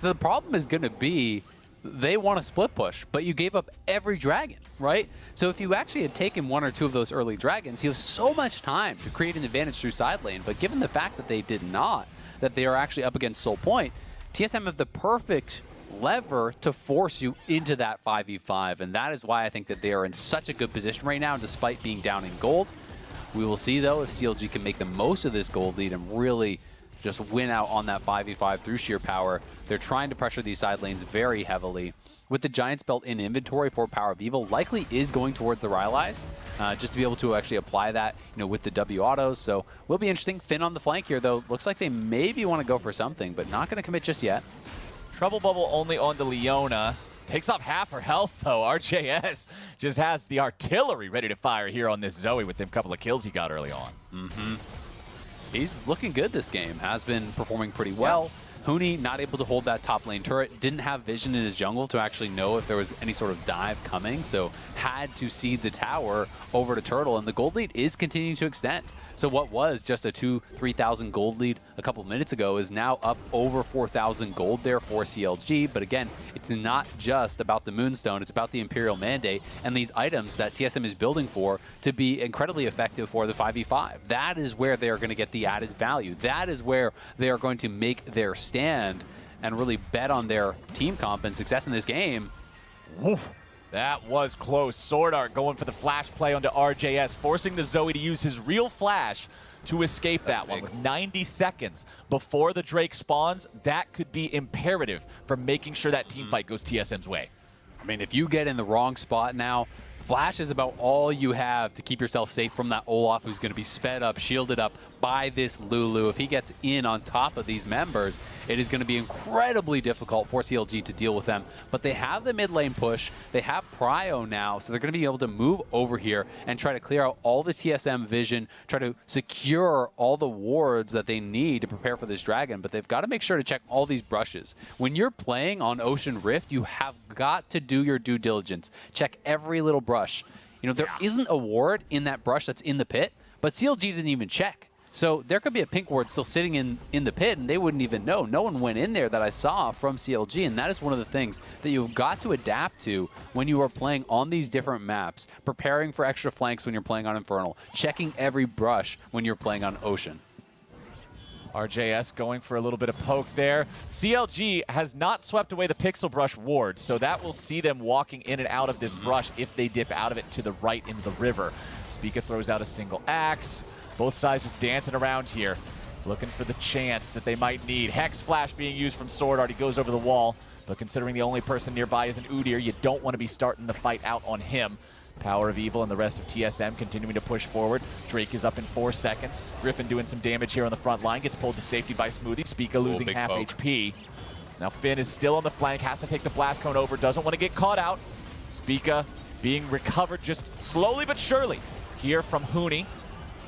The problem is going to be they want to split push, but you gave up every dragon, right? So if you actually had taken 1 or 2 of those early dragons, you have so much time to create an advantage through side lane. But given the fact that they did not, that they are actually up against Soul Point, TSM have the perfect lever to force you into that 5v5. And that is why I think that they are in such a good position right now, despite being down in gold. We will see, though, if CLG can make the most of this gold lead and really just win out on that 5v5 through sheer power. They're trying to pressure these side lanes very heavily. With the Giants belt in inventory for Power of Evil, likely is going towards the Rylai's, just to be able to actually apply that, with the W autos. So will be interesting. Finn on the flank here, though. Looks like they maybe want to go for something, but not going to commit just yet. Trouble Bubble only on to Leona. Takes off half her health, though. RJS just has the artillery ready to fire here on this Zoe with them couple of kills he got early on. He's looking good this game. Has been performing pretty well. Huni not able to hold that top lane turret. Didn't have vision in his jungle to actually know if there was any sort of dive coming. So had to seed the tower over to Turtle. And the gold lead is continuing to extend. So what was just a 2,000-3,000 gold lead a couple minutes ago is now up over 4,000 gold there for CLG. But again, it's not just about the Moonstone. It's about the Imperial Mandate and these items that TSM is building for to be incredibly effective for the 5v5. That is where they are going to get the added value. That is where they are going to make their stand and really bet on their team comp and success in this game. Woof. That was close. Sword Art going for the flash play onto RJS, forcing the Zoe to use his real flash to escape that one. With 90 seconds before the Drake spawns, that could be imperative for making sure that team fight goes TSM's way. I mean, if you get in the wrong spot now, flash is about all you have to keep yourself safe from that Olaf who's going to be sped up, shielded up by this Lulu. If he gets in on top of these members, it is going to be incredibly difficult for CLG to deal with them. But they have the mid lane push. They have Prio now, so they're going to be able to move over here and try to clear out all the TSM vision, try to secure all the wards that they need to prepare for this dragon. But they've got to make sure to check all these brushes. When you're playing on Ocean Rift, you have got to do your due diligence. Check every little brush. There isn't a ward in that brush that's in the pit, but CLG didn't even check. So there could be a pink ward still sitting in the pit, and they wouldn't even know. No one went in there that I saw from CLG, and that is one of the things that you've got to adapt to when you are playing on these different maps, preparing for extra flanks when you're playing on Infernal, checking every brush when you're playing on Ocean. RJS going for a little bit of poke there. CLG has not swept away the Pixel Brush ward, so that will see them walking in and out of this brush if they dip out of it to the right into the river. Spica throws out a single axe. Both sides just dancing around here, looking for the chance that they might need. Hex Flash being used from Sword Art. He goes over the wall, but considering the only person nearby is an Udyr, you don't want to be starting the fight out on him. Power of Evil and the rest of TSM continuing to push forward. Drake is up in 4 seconds. Griffin doing some damage here on the front line. Gets pulled to safety by Smoothie. Spica losing half HP. Now Finn is still on the flank. Has to take the blast cone over. Doesn't want to get caught out. Spica being recovered just slowly but surely here from Huni.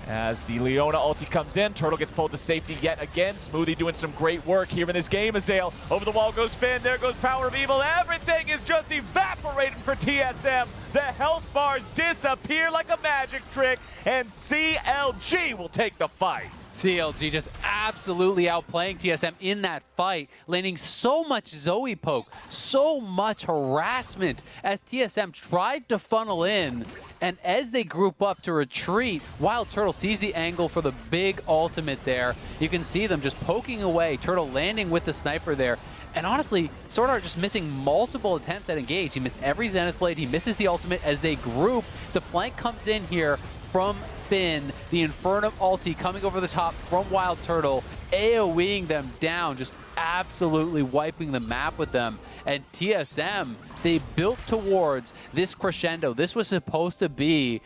As the Leona ulti comes in, Turtle gets pulled to safety yet again. Smoothie doing some great work here in this game. Azale, over the wall goes Finn, there goes Power of Evil. Everything is just evaporating for TSM. The health bars disappear like a magic trick, and CLG will take the fight. CLG just absolutely outplaying TSM in that fight, landing so much Zoe poke, so much harassment as TSM tried to funnel in. And as they group up to retreat, Wild Turtle sees the angle for the big ultimate there. You can see them just poking away, Turtle landing with the sniper there. And honestly, Sword Art just missing multiple attempts at engage. He missed every Zenith Blade, he misses the ultimate as they group. The flank comes in here from Finn, the Infernum ulti coming over the top from Wild Turtle, AoEing them down, just absolutely wiping the map with them. And TSM, they built towards this crescendo. This was supposed to be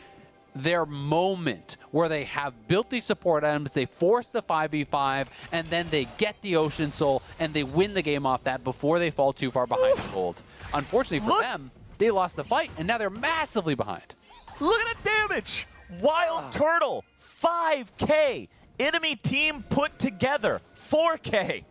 their moment where they have built these support items, they force the 5v5, and then they get the Ocean Soul, and they win the game off that before they fall too far behind the gold. Unfortunately for them, they lost the fight, and now they're massively behind. Look at the damage! Wild Turtle, 5K. Enemy team put together, 4K.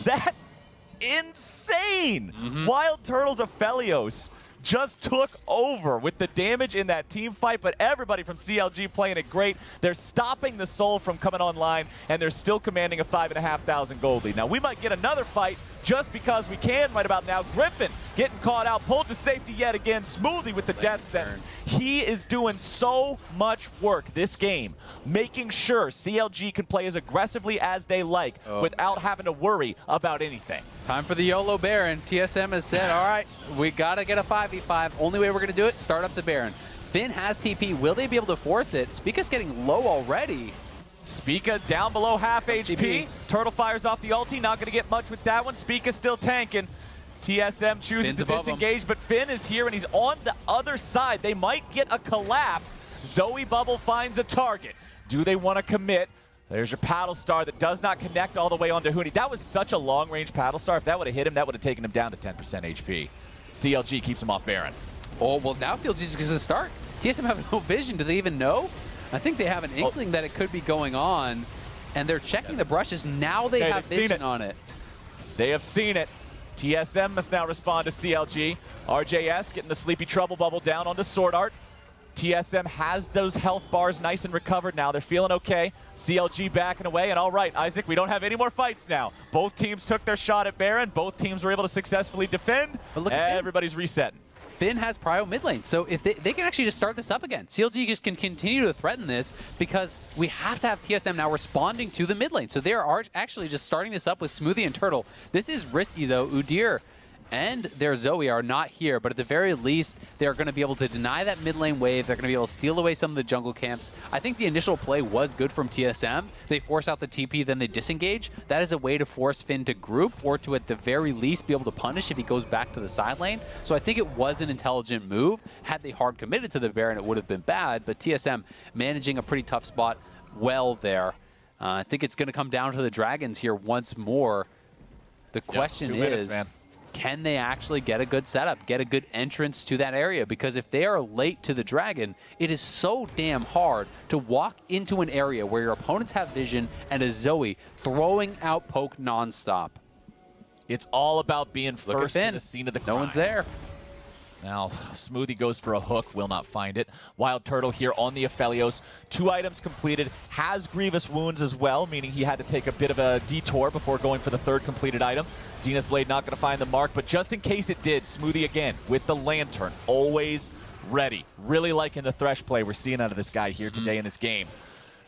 That's insane. Wild Turtle's Aphelios just took over with the damage in that team fight, but everybody from CLG playing it great. They're stopping the Soul from coming online, and they're still commanding a 5,500 gold lead. Now, we might get another fight just because we can right about now. Griffin getting caught out, pulled to safety yet again. Smoothie with the death sentence. He is doing so much work this game, making sure CLG can play as aggressively as they like without having to worry about anything. Time for the YOLO Baron. TSM has said, all right, we got to get a 5v5. Only way we're going to do it, start up the Baron. Finn has TP. Will they be able to force it? Spica's getting low already. Spica down below half HP. Turtle fires off the ulti. Not going to get much with that one. Spica still tanking. TSM chooses to disengage, but Finn is here and he's on the other side. They might get a collapse. Zoe Bubble finds a target. Do they want to commit? There's your paddle star that does not connect all the way onto Huni. That was such a long-range paddle star. If that would have hit him, that would have taken him down to 10% HP. CLG keeps him off Baron. Oh, well, now CLG is going to start. TSM have no vision. Do they even know? I think they have an inkling that it could be going on, and they're checking the brushes. Now they have vision on it. They have seen it. TSM must now respond to CLG. RJS getting the Sleepy Trouble Bubble down onto Sword Art. TSM has those health bars nice and recovered now. They're feeling okay. CLG backing away, and all right, Isaac, we don't have any more fights now. Both teams took their shot at Baron. Both teams were able to successfully defend. But look, everybody's resetting. Finn has prio mid lane, so if they can actually just start this up again. CLG just can continue to threaten this because we have to have TSM now responding to the mid lane. So they are actually just starting this up with Smoothie and Turtle. This is risky though. Udyr and their Zoe are not here, but at the very least, they're going to be able to deny that mid lane wave. They're going to be able to steal away some of the jungle camps. I think the initial play was good from TSM. They force out the TP, then they disengage. That is a way to force Finn to group or to, at the very least, be able to punish if he goes back to the side lane. So I think it was an intelligent move. Had they hard committed to the Baron, it would have been bad, but TSM managing a pretty tough spot well there. I think it's going to come down to the Dragons here once more. The question is, can they actually get a good setup, get a good entrance to that area? Because if they are late to the Dragon, it is so damn hard to walk into an area where your opponents have vision and a Zoe throwing out poke nonstop. It's all about being first to the scene of the crime. No one's there. Now, Smoothie goes for a hook, will not find it. Wild Turtle here on the Aphelios. 2 items completed, has Grievous Wounds as well, meaning he had to take a bit of a detour before going for the 3rd completed item. Zenith Blade not going to find the mark, but just in case it did, Smoothie again with the Lantern, always ready. Really liking the Thresh play we're seeing out of this guy here today in this game.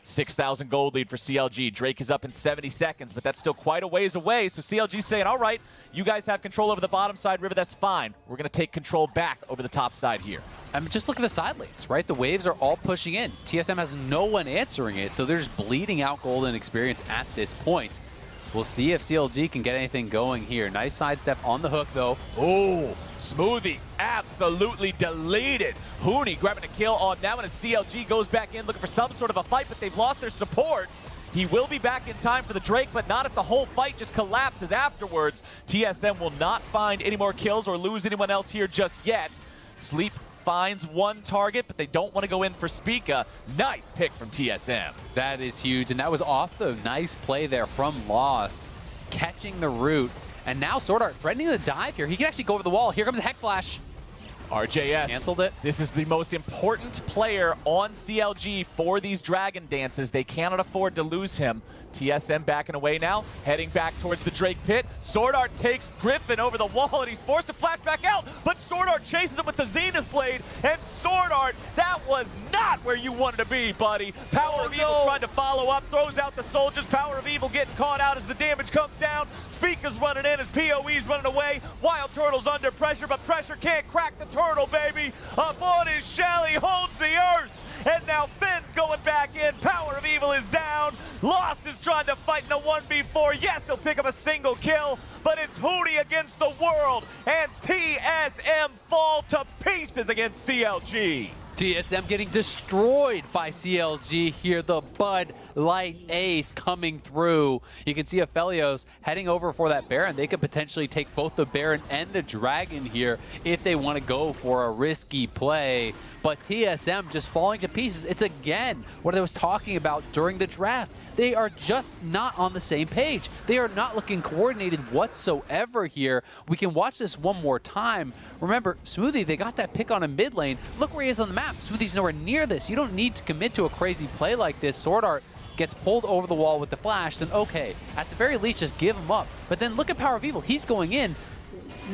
6,000 gold lead for CLG. Drake is up in 70 seconds, but that's still quite a ways away. So CLG's saying, all right, you guys have control over the bottom side river. That's fine. We're going to take control back over the top side here. I mean, just look at the side lanes, right? The waves are all pushing in. TSM has no one answering it, so they're just bleeding out gold and experience at this point. We'll see if CLG can get anything going here. Nice sidestep on the hook, though. Oh, Smoothie absolutely deleted. Huni grabbing a kill on that one as CLG goes back in looking for some sort of a fight, but they've lost their support. He will be back in time for the Drake, but not if the whole fight just collapses afterwards. TSM will not find any more kills or lose anyone else here just yet. Sleep finds one target, but they don't want to go in for Spica. Nice pick from TSM. That is huge, and that was off the nice play there from Lost, catching the root. And now Sword Art threatening the dive here. He can actually go over the wall. Here comes the Hex Flash. RJS canceled it. This is the most important player on CLG for these Dragon Dances. They cannot afford to lose him. TSM backing away now, heading back towards the Drake pit. Sword Art takes Griffin over the wall, and he's forced to flash back out, but Sword Art chases him with the Zenith Blade, and Sword Art, that was not where you wanted to be, buddy. Power of Evil trying to follow up, throws out the soldiers. Power of Evil getting caught out as the damage comes down. Spica's running in as PoE's running away. Wild Turtle's under pressure, but pressure can't crack the turtle, baby. Up on his shell, he holds the earth. And now Finn's going back in. Power of Evil is down. Lost is trying to fight in a 1v4. Yes, he'll pick up a single kill, but it's Hootie against the world. And TSM fall to pieces against CLG. TSM getting destroyed by CLG here. The Bud Light Ace coming through. You can see Aphelios heading over for that Baron. They could potentially take both the Baron and the Dragon here if they want to go for a risky play. but TSM just falling to pieces. It's again what I was talking about during the draft. They are just not on the same page. They are not looking coordinated whatsoever here. We can watch this one more time. Remember, Smoothie, they got that pick on a mid lane. Look where he is on the map. Smoothie's nowhere near this. You don't need to commit to a crazy play like this. Sword Art gets pulled over the wall with the flash, then okay, at the very least, just give him up. But then look at Power of Evil. He's going in.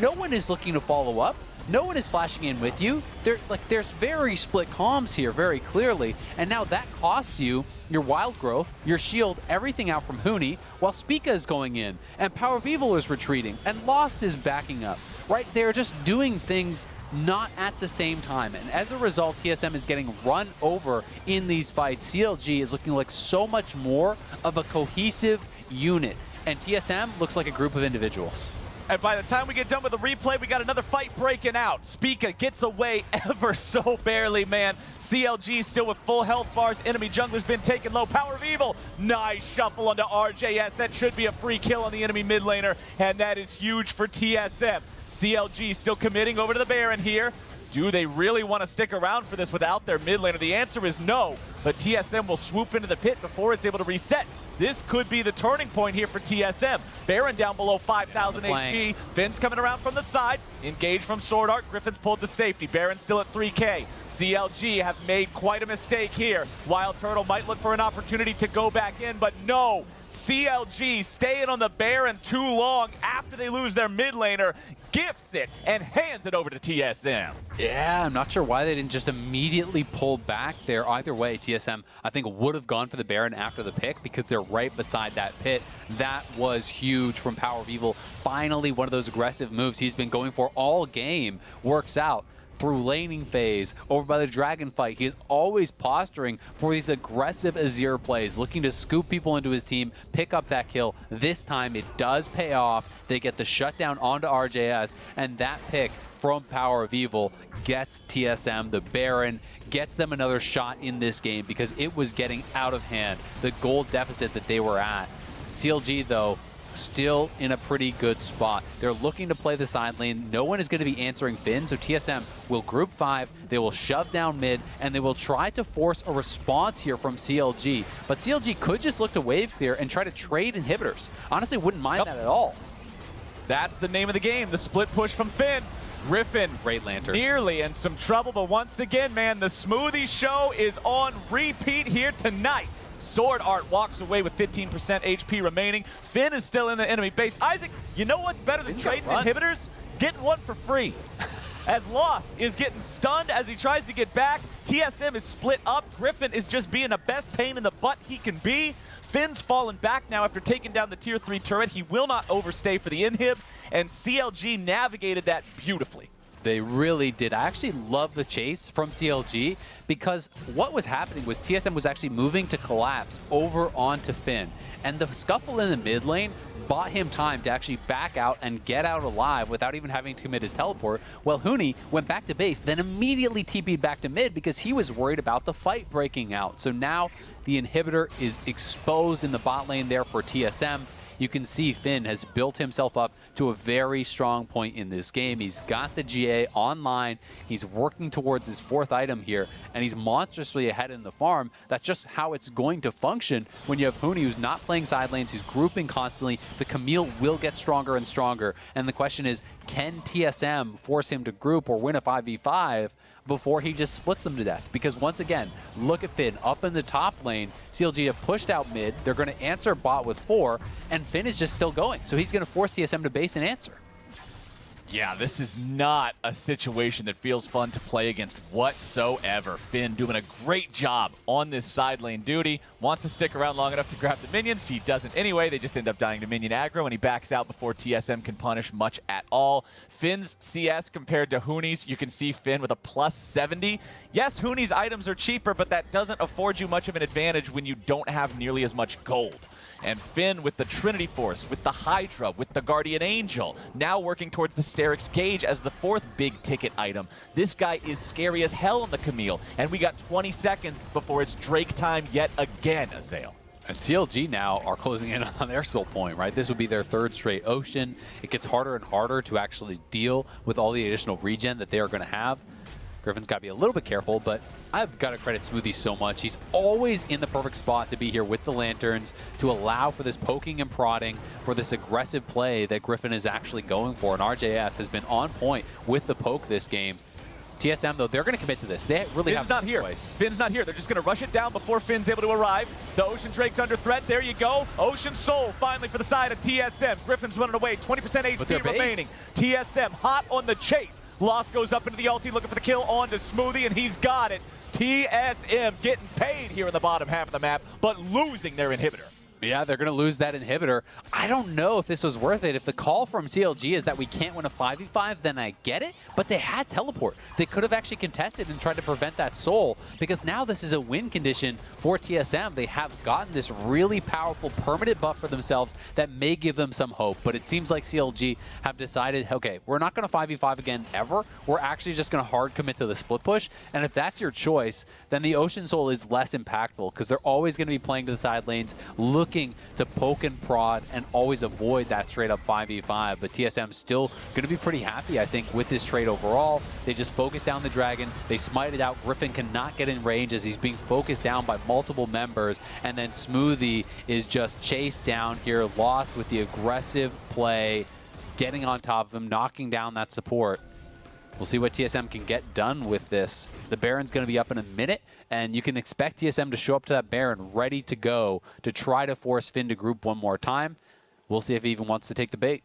No one is looking to follow up. No one is flashing in with you. There's very split comms here, very clearly. And now that costs you your wild growth, your shield, everything out from Huni, while Spica is going in, and Power of Evil is retreating, and Lost is backing up. Right? They're just doing things not at the same time. And as a result, TSM is getting run over in these fights. CLG is looking like so much more of a cohesive unit. And TSM looks like a group of individuals. And by the time we get done with the replay, we got another fight breaking out. Spica gets away ever so barely, man. CLG still with full health bars. Enemy jungler's been taken low. Power of Evil. Nice shuffle onto RJS. That should be a free kill on the enemy mid laner. And that is huge for TSM. CLG still committing over to the Baron here. Do they really want to stick around for this without their mid laner? The answer is no, but TSM will swoop into the pit before it's able to reset. This could be the turning point here for TSM. Baron down below 5,000 HP. Finn's coming around from the side. Engaged from Sword Art. Griffin's pulled to safety. Baron still at 3K. CLG have made quite a mistake here. Wild Turtle might look for an opportunity to go back in, but no. CLG staying on the Baron too long after they lose their mid laner, gifts it and hands it over to TSM. Yeah, I'm not sure why they didn't just immediately pull back there. Either way, TSM, I think, would have gone for the Baron after the pick because they're right beside that pit. That was huge from Power of Evil. Finally, one of those aggressive moves he's been going for all game works out. Through laning phase, over by the dragon fight. He is always posturing for these aggressive Azir plays, looking to scoop people into his team, pick up that kill. This time it does pay off. They get the shutdown onto RJS, and that pick from Power of Evil gets TSM the Baron, gets them another shot in this game because it was getting out of hand, the gold deficit that they were at. CLG, though, still in a pretty good spot. They're looking to play the side lane. No one is going to be answering Finn, so TSM will group 5, they will shove down mid, and they will try to force a response here from CLG. But CLG could just look to wave clear and try to trade inhibitors. Honestly, wouldn't mind that at all. That's the name of the game, the split push from Finn. Griffin, great lantern, nearly in some trouble, but once again, man, the Smoothie show is on repeat here tonight. Sword Art walks away with 15% HP remaining. Finn is still in the enemy base. Isaac, you know what's better than trading inhibitors? Getting one for free. As Lost is getting stunned as he tries to get back. TSM is split up. Griffin is just being the best pain in the butt he can be. Finn's fallen back now after taking down the tier 3 turret. He will not overstay for the inhib, and CLG navigated that beautifully. They really did. I actually love the chase from CLG because what was happening was TSM was actually moving to collapse over onto Finn. And the scuffle in the mid lane bought him time to actually back out and get out alive without even having to commit his teleport. Well, Huni went back to base, then immediately TP'd back to mid because he was worried about the fight breaking out. So now the inhibitor is exposed in the bot lane there for TSM. You can see Finn has built himself up to a very strong point in this game. He's got the GA online. He's working towards his 4th item here, and he's monstrously ahead in the farm. That's just how it's going to function when you have Huni, who's not playing side lanes, who's grouping constantly. The Camille will get stronger and stronger, and the question is, can TSM force him to group or win a 5v5 before he just splits them to death? Because once again, look at Finn up in the top lane. CLG have pushed out mid. They're going to answer bot with 4, and Finn is just still going. So he's going to force TSM to base and answer. Yeah, this is not a situation that feels fun to play against whatsoever. Finn doing a great job on this side lane duty. Wants to stick around long enough to grab the minions. He doesn't anyway. They just end up dying to minion aggro, and he backs out before TSM can punish much at all. Finn's CS compared to Huni's, you can see Finn with a plus 70. Yes, Huni's items are cheaper, but that doesn't afford you much of an advantage when you don't have nearly as much gold. And Finn with the Trinity Force, with the Hydra, with the Guardian Angel, now working towards the Sterix Gauge as the 4th big ticket item. This guy is scary as hell on the Camille, and we got 20 seconds before it's Drake time yet again, Azael. And CLG now are closing in on their soul point, right? This would be their 3rd straight Ocean. It gets harder and harder to actually deal with all the additional regen that they are going to have. Griffin's got to be a little bit careful, but I've got to credit Smoothie so much. He's always in the perfect spot to be here with the lanterns, to allow for this poking and prodding, for this aggressive play that Griffin is actually going for. And RJS has been on point with the poke this game. TSM, though, they're going to commit to this. They really have no choice. Finn's not here. They're just going to rush it down before Finn's able to arrive. The Ocean Drake's under threat. There you go. Ocean Soul finally for the side of TSM. Griffin's running away. 20% HP remaining. TSM hot on the chase. Lost goes up into the ulti, looking for the kill on to Smoothie, and he's got it. TSM getting paid here in the bottom half of the map, but losing their inhibitor. Yeah, they're going to lose that inhibitor. I don't know if this was worth it. If the call from CLG is that we can't win a 5v5, then I get it. But they had teleport. They could have actually contested and tried to prevent that soul, because now this is a win condition for TSM. They have gotten this really powerful permanent buff for themselves that may give them some hope. But it seems like CLG have decided, okay, we're not going to 5v5 again ever. We're actually just going to hard commit to the split push. And if that's your choice, then the Ocean Soul is less impactful, because they're always going to be playing to the side lanes, looking to poke and prod and always avoid that straight up 5v5. But TSM still going to be pretty happy, I think, with this trade overall. They just focus down the dragon. They smite it out. Griffin cannot get in range as he's being focused down by multiple members. And then Smoothie is just chased down here, lost with the aggressive play, getting on top of him, knocking down that support. We'll see what TSM can get done with this. The Baron's going to be up in a minute, and you can expect TSM to show up to that Baron ready to go to try to force Finn to group one more time. We'll see if he even wants to take the bait.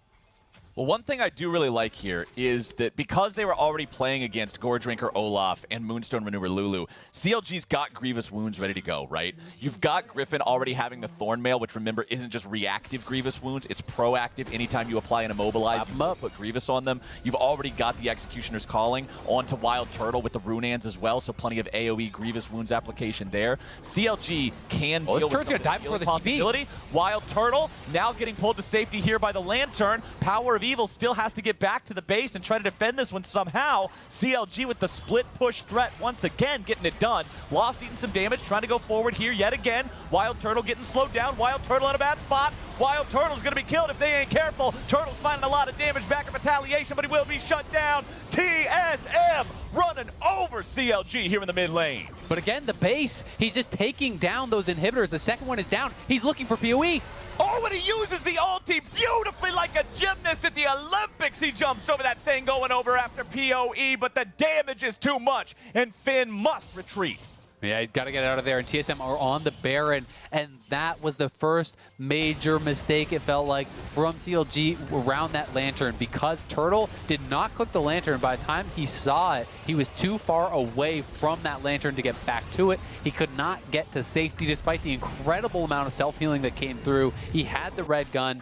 Well, one thing I do really like here is that because they were already playing against Gore Drinker Olaf and Moonstone Maneuver Lulu, CLG's got Grievous Wounds ready to go, right? You've got Griffin already having the Thorn Mail, which, remember, isn't just reactive Grievous Wounds. It's proactive. Anytime you apply an Immobilize, you put Grievous on them. You've already got the Executioner's Calling onto Wild Turtle with the Runeans as well, so plenty of AoE Grievous Wounds application there. CLG can deal with the possibility. Wild Turtle now getting pulled to safety here by the Lantern. Power of Evil still has to get back to the base and try to defend this one somehow. CLG with the split push threat once again, getting it done. Lost eating some damage, trying to go forward here yet again. Wild Turtle getting slowed down. Wild Turtle in a bad spot. Wild Turtle's going to be killed if they ain't careful. Turtle's finding a lot of damage back in retaliation, but he will be shut down. TSM running over CLG here in the mid lane. But again, the base, he's just taking down those inhibitors. The second one is down. He's looking for PoE. Oh, and he uses the ulti beautifully like a gymnast at the Olympics. He jumps over that thing going over after PoE, but the damage is too much, and Finn must retreat. Yeah, he's got to get out of there, and TSM are on the Baron, and that was the first major mistake, it felt like, from CLG around that Lantern, because Turtle did not click the Lantern. By the time he saw it, he was too far away from that Lantern to get back to it. He could not get to safety despite the incredible amount of self-healing that came through. He had the red gun.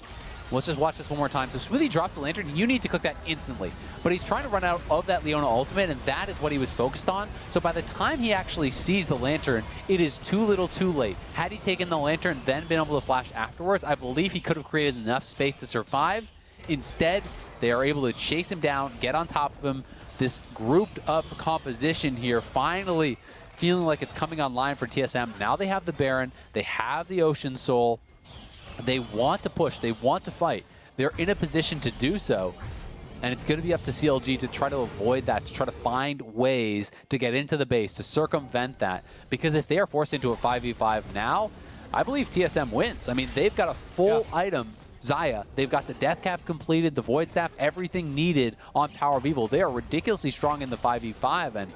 Let's just watch this one more time. So Smoothie drops the Lantern. You need to click that instantly. But he's trying to run out of that Leona ultimate, and that is what he was focused on. So by the time he actually sees the Lantern, it is too little too late. Had he taken the Lantern, then been able to flash afterwards, I believe he could have created enough space to survive. Instead, they are able to chase him down, get on top of him. This grouped up composition here finally feeling like it's coming online for TSM. Now they have the Baron, they have the Ocean Soul. They want to push, they want to fight. They're in a position to do so. And it's going to be up to CLG to try to avoid that, to try to find ways to get into the base, to circumvent that. Because if they are forced into a 5v5 now, I believe TSM wins. I mean, they've got a full item, Xayah. They've got the Death Cap completed, the Void Staff, everything needed on Power of Evil. They are ridiculously strong in the 5v5, and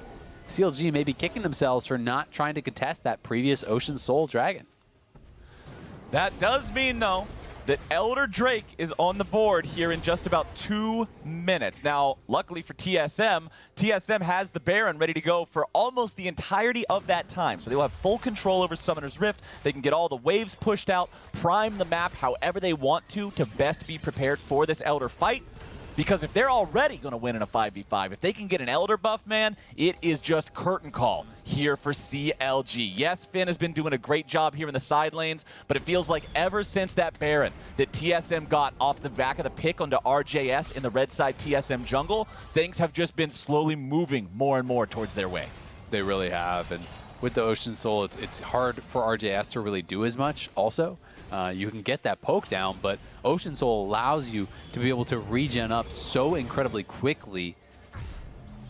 CLG may be kicking themselves for not trying to contest that previous Ocean Soul Dragon. That does mean, though, that Elder Drake is on the board here in just about 2 minutes. Now, luckily for TSM, TSM has the Baron ready to go for almost the entirety of that time. So they will have full control over Summoner's Rift. They can get all the waves pushed out, prime the map however they want to best be prepared for this Elder fight. Because if they're already going to win in a 5v5, if they can get an Elder buff, man, it is just curtain call here for CLG. Yes, Finn has been doing a great job here in the side lanes, but it feels like ever since that Baron that TSM got off the back of the pick onto RJS in the red side TSM jungle, things have just been slowly moving more and more towards their way. They really have, and with the Ocean Soul, it's hard for RJS to really do as much also. You can get that poke down, but Ocean Soul allows you to be able to regen up so incredibly quickly.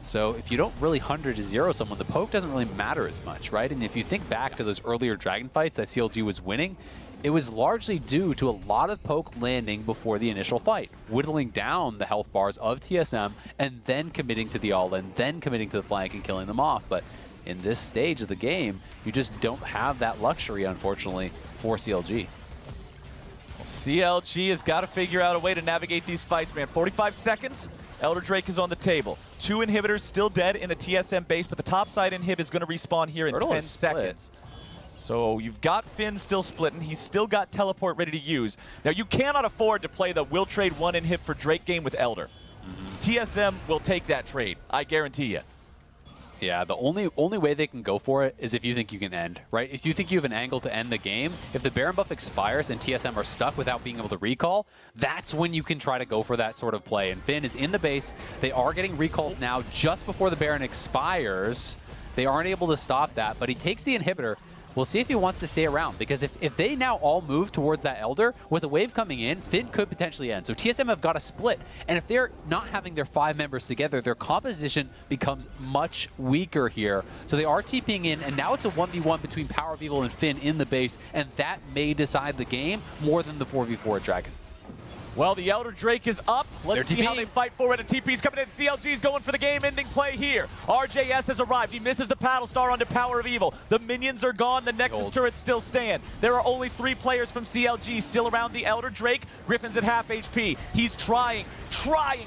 So if you don't really 100 to 0 someone, the poke doesn't really matter as much, right? And if you think back to those earlier Dragon fights that CLG was winning, it was largely due to a lot of poke landing before the initial fight, whittling down the health bars of TSM and then committing to the all-in, then committing to the flank and killing them off. But in this stage of the game, you just don't have that luxury, unfortunately, for CLG. CLG has got to figure out a way to navigate these fights, man. 45 seconds. Elder Drake is on the table. 2 inhibitors still dead in a TSM base, but the topside inhib is going to respawn here in 10 seconds. So you've got Finn still splitting. He's still got teleport ready to use. Now you cannot afford to play the will trade 1 inhib for Drake game with Elder. TSM will take that trade, I guarantee you. Yeah, the only way they can go for it is if you think you can end, right? If you think you have an angle to end the game, if the Baron buff expires and TSM are stuck without being able to recall, that's when you can try to go for that sort of play. And Finn is in the base. They are getting recalls now just before the Baron expires. They aren't able to stop that, but he takes the inhibitor. We'll see if he wants to stay around, because if they now all move towards that Elder, with a wave coming in, Finn could potentially end. So TSM have got to split, and if they're not having their 5 members together, their composition becomes much weaker here. So they are TPing in, and now it's a 1v1 between Power of Evil and Finn in the base, and that may decide the game more than the 4v4 at Dragon. Well, the Elder Drake is up. Let's see how they fight for it. A TP's coming in. CLG's going for the game-ending play here. RJS has arrived. He misses the Paddle Star onto Power of Evil. The minions are gone. The Nexus turrets still stand. There are only 3 players from CLG still around the Elder Drake. Griffin's at half HP. He's trying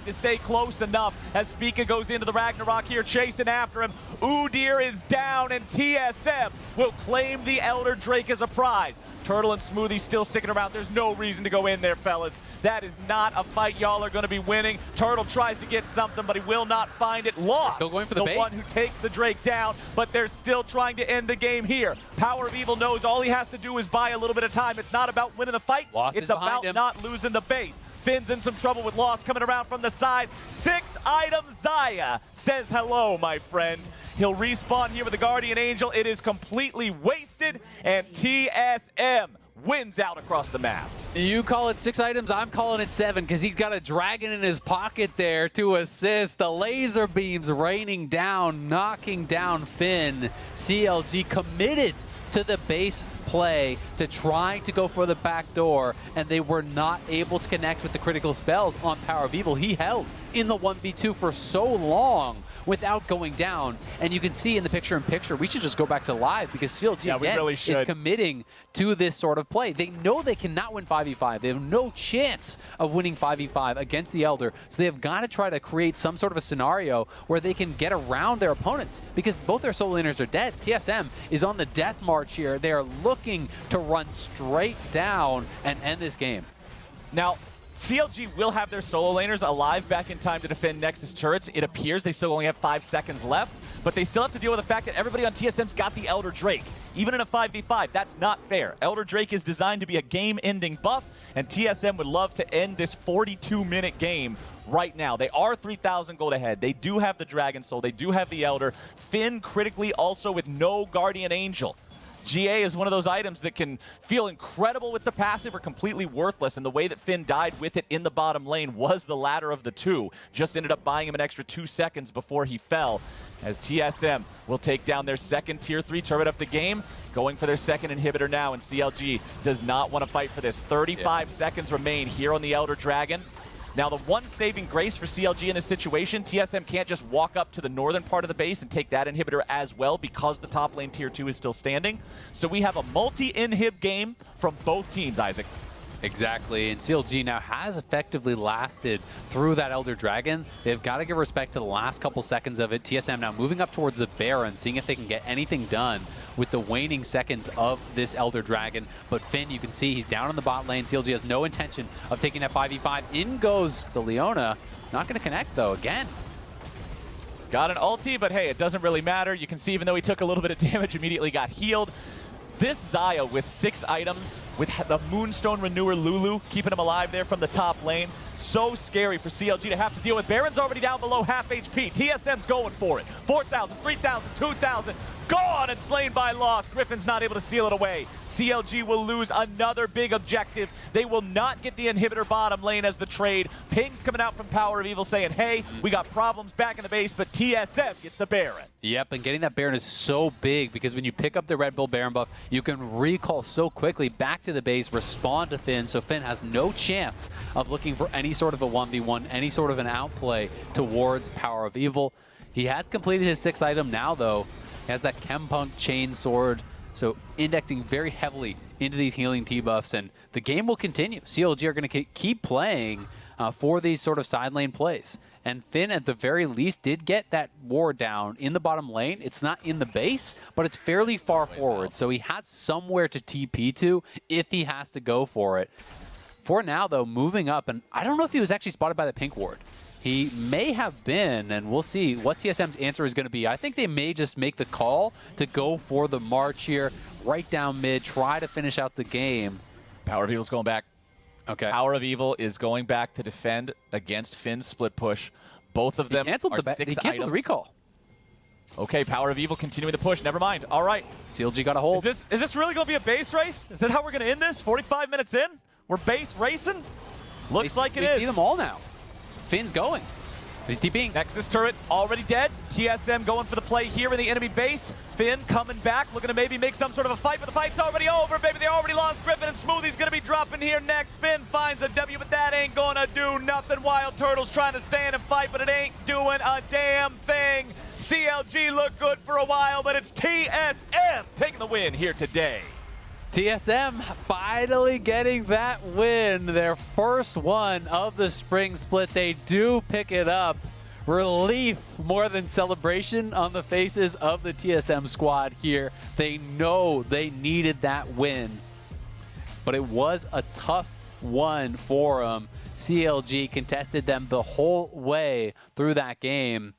to stay close enough as Spica goes into the Ragnarok here, chasing after him. Udyr is down, and TSM will claim the Elder Drake as a prize. Turtle and Smoothie still sticking around. There's no reason to go in there, fellas. That is not a fight y'all are going to be winning. Turtle tries to get something, but he will not find it. Lost, still going for the base. One who takes the Drake down, but they're still trying to end the game here. Power of Evil knows all he has to do is buy a little bit of time. It's not about winning the fight. Lost it's about not losing the base. Finn's in some trouble with Lost coming around from the side. 6 items. Zaya says hello, my friend. He'll respawn here with the Guardian Angel. It is completely wasted, and TSM wins out across the map. You call it 6 items, I'm calling it 7, because he's got a dragon in his pocket there to assist. The laser beams raining down, knocking down Finn. CLG committed to the base play, to trying to go for the back door, and they were not able to connect with the critical spells on Power of Evil. He held in the 1v2 for so long without going down, and you can see in the picture-in-picture, we should just go back to live, because CLG again is committing to this sort of play. They know they cannot win 5v5. They have no chance of winning 5v5 against the Elder, so they have got to try to create some sort of a scenario where they can get around their opponents, because both their solo laners are dead. TSM is on the death march here. They are looking to run straight down and end this game. Now, CLG will have their solo laners alive back in time to defend Nexus turrets. It appears they still only have 5 seconds left, but they still have to deal with the fact that everybody on TSM's got the Elder Drake. Even in a 5v5, that's not fair. Elder Drake is designed to be a game-ending buff, and TSM would love to end this 42-minute game right now. They are 3,000 gold ahead. They do have the Dragon Soul. They do have the Elder. Finn critically also with no Guardian Angel. GA is one of those items that can feel incredible with the passive or completely worthless, and the way that Finn died with it in the bottom lane was the latter of the two. Just ended up buying him an extra 2 seconds before he fell, as TSM will take down their second tier 3 turret of the game, going for their second inhibitor now, and CLG does not want to fight for this. 35 seconds remain here on the Elder Dragon. Now, the one saving grace for CLG in this situation, TSM can't just walk up to the northern part of the base and take that inhibitor as well, because the top lane tier 2 is still standing. So we have a multi-inhib game from both teams, Isaac. Exactly, and CLG now has effectively lasted through that Elder Dragon. They've got to give respect to the last couple seconds of it. TSM now moving up towards the Baron, seeing if they can get anything done with the waning seconds of this Elder Dragon. But Finn, you can see he's down in the bot lane. CLG has no intention of taking that 5v5. In goes the Leona. Not going to connect, though, again. Got an ulti, but hey, it doesn't really matter. You can see even though he took a little bit of damage, immediately got healed. This Zaya with 6 items, with the Moonstone Renewer Lulu, keeping him alive there from the top lane. So scary for CLG to have to deal with. Baron's already down below half HP. TSM's going for it. 4,000, 3,000, 2,000. Gone and slain by Lost. Griffin's not able to steal it away. CLG will lose another big objective. They will not get the inhibitor bottom lane as the trade. Ping's coming out from Power of Evil saying, hey, we got problems back in the base, but TSM gets the Baron. Yep, and getting that Baron is so big because when you pick up the Red Bull Baron buff, you can recall so quickly back to the base, respond to Finn, so Finn has no chance of looking for any sort of a 1v1, any sort of an outplay towards Power of Evil. He has completed his 6th item now, though. He has that Chempunk chain sword, so indexing very heavily into these healing T-buffs, and the game will continue. CLG are going to keep playing for these sort of side lane plays. And Finn, at the very least, did get that ward down in the bottom lane. It's not in the base, but it's fairly far forward, so he has somewhere to TP to if he has to go for it. For now, though, moving up, and I don't know if he was actually spotted by the pink ward. He may have been, and we'll see what TSM's answer is going to be. I think they may just make the call to go for the march here, right down mid, try to finish out the game. Power of Evil's going back. Okay. Power of Evil is going back to defend against Finn's split push. Both of them are 6 items. He canceled the recall. Okay, Power of Evil continuing the push. Never mind. All right. CLG got a hold. Is this really going to be a base race? Is that how we're going to end this? 45 minutes in? We're base racing? Looks like it is. We see them all now. Finn's going. He's TPing. Nexus turret already dead. TSM going for the play here in the enemy base. Finn coming back, looking to maybe make some sort of a fight, but the fight's already over, baby. They already lost Griffin, and Smoothie's going to be dropping here next. Finn finds a W, but that ain't going to do nothing. Wild Turtle's trying to stand and fight, but it ain't doing a damn thing. CLG looked good for a while, but it's TSM taking the win here today. TSM finally getting that win, their first one of the spring split. They do pick it up. Relief more than celebration on the faces of the TSM squad here. They know they needed that win, but it was a tough one for them. CLG contested them the whole way through that game,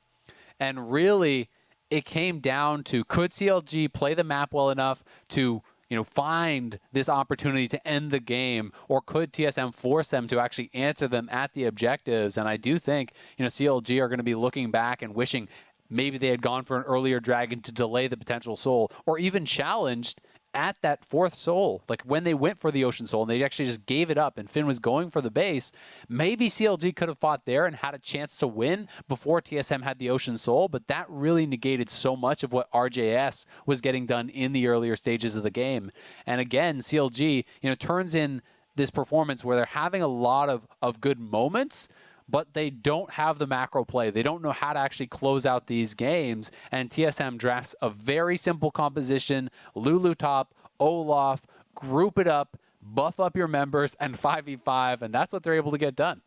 and really it came down to, could CLG play the map well enough to find this opportunity to end the game, or could TSM force them to actually answer them at the objectives? And I do think, CLG are going to be looking back and wishing maybe they had gone for an earlier dragon to delay the potential soul, or even challenged at that 4th soul. Like when they went for the Ocean Soul and they actually just gave it up and Finn was going for the base, maybe CLG could have fought there and had a chance to win before TSM had the Ocean Soul, but that really negated so much of what RJS was getting done in the earlier stages of the game. And again, CLG, turns in this performance where they're having a lot of good moments, but they don't have the macro play. They don't know how to actually close out these games. And TSM drafts a very simple composition: Lulu top, Olaf, group it up, buff up your members, and 5v5, and that's what they're able to get done.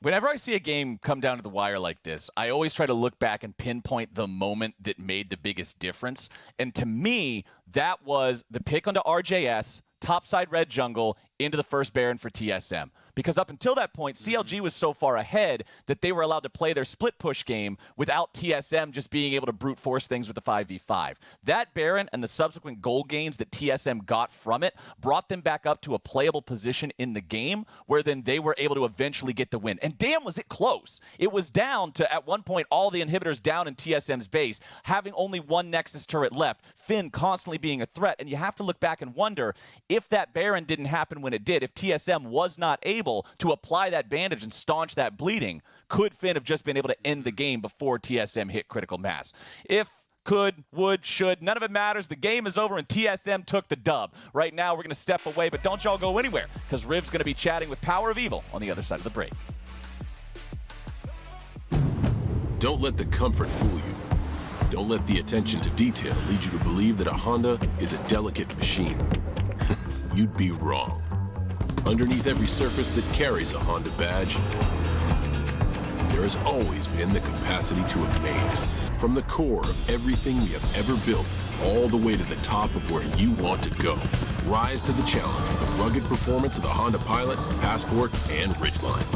Whenever I see a game come down to the wire like this, I always try to look back and pinpoint the moment that made the biggest difference. And to me, that was the pick onto RJS, topside red jungle, into the first Baron for TSM. Because up until that point, CLG was so far ahead that they were allowed to play their split push game without TSM just being able to brute force things with the 5v5. That Baron and the subsequent goal gains that TSM got from it brought them back up to a playable position in the game where then they were able to eventually get the win. And damn, was it close. It was down to, at one point, all the inhibitors down in TSM's base, having only one Nexus turret left, Finn constantly being a threat. And you have to look back and wonder, if that Baron didn't happen when it did, if TSM was not able to apply that bandage and staunch that bleeding, could Finn have just been able to end the game before TSM hit critical mass? If, could, would, should, none of it matters. The game is over and TSM took the dub. Right now we're going to step away, but don't y'all go anywhere, because Riv's going to be chatting with Power of Evil on the other side of the break. Don't let the comfort fool you. Don't let the attention to detail lead you to believe that a Honda is a delicate machine. You'd be wrong. Underneath every surface that carries a Honda badge, there has always been the capacity to amaze. From the core of everything we have ever built, all the way to the top of where you want to go. Rise to the challenge with the rugged performance of the Honda Pilot, Passport, and Ridgeline.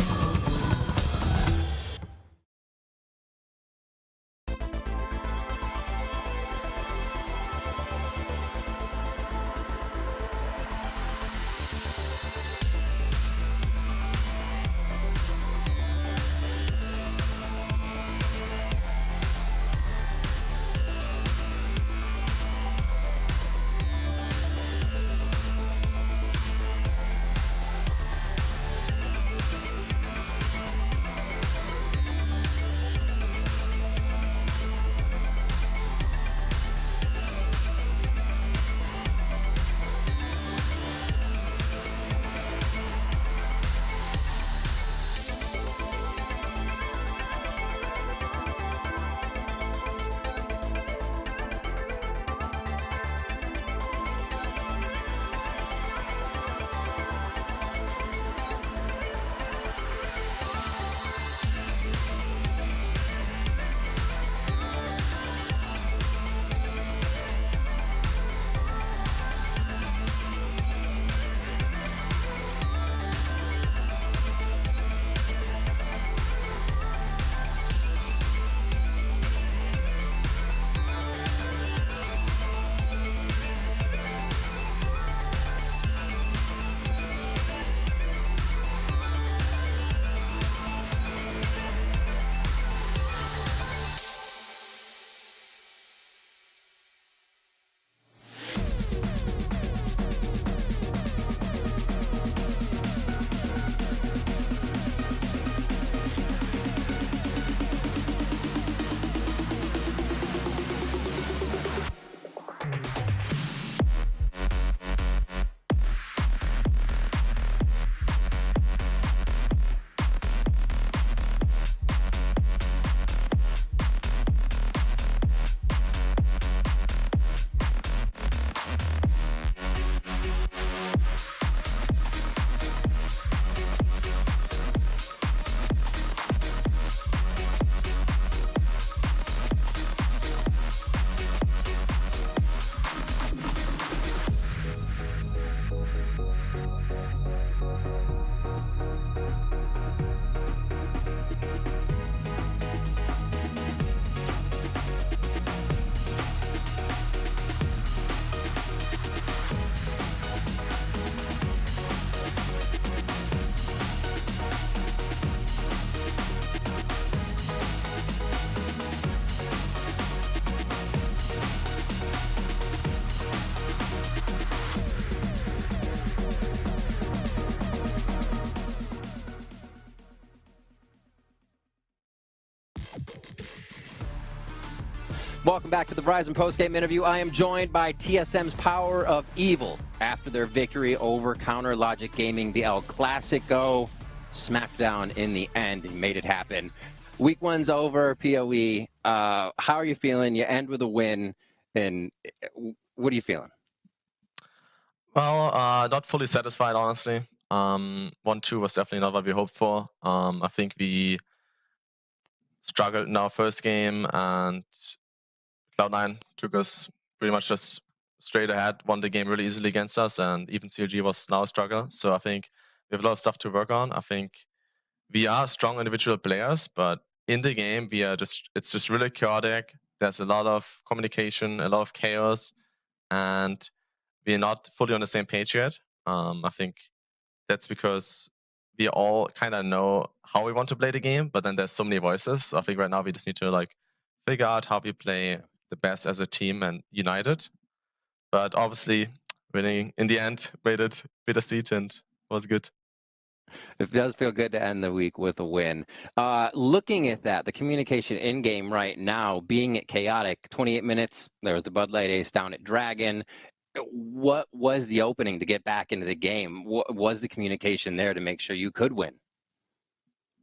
Welcome back to the Verizon postgame interview. I am joined by TSM's Power of Evil after their victory over Counter Logic Gaming, the El Clasico. Smackdown in the end and made it happen. Week 1's over, PoE. How are you feeling? You end with a win, and what are you feeling? Well, not fully satisfied, honestly. 1-2 was definitely not what we hoped for. I think we struggled in our first game, and Cloud9 took us pretty much just straight ahead, won the game really easily against us, and even CLG was now a struggle. So I think we have a lot of stuff to work on. I think we are strong individual players, but in the game, it's just really chaotic. There's a lot of communication, a lot of chaos, and we're not fully on the same page yet. I think that's because we all kind of know how we want to play the game, but then there's so many voices. So I think right now we just need to figure out how we play the best as a team and united. But obviously, winning in the end made it bittersweet and was good. It does feel good to end the week with a win. Looking at that, the communication in-game right now, being it chaotic, 28 minutes, there was the Bud Light Ace down at Dragon. What was the opening to get back into the game? What was the communication there to make sure you could win?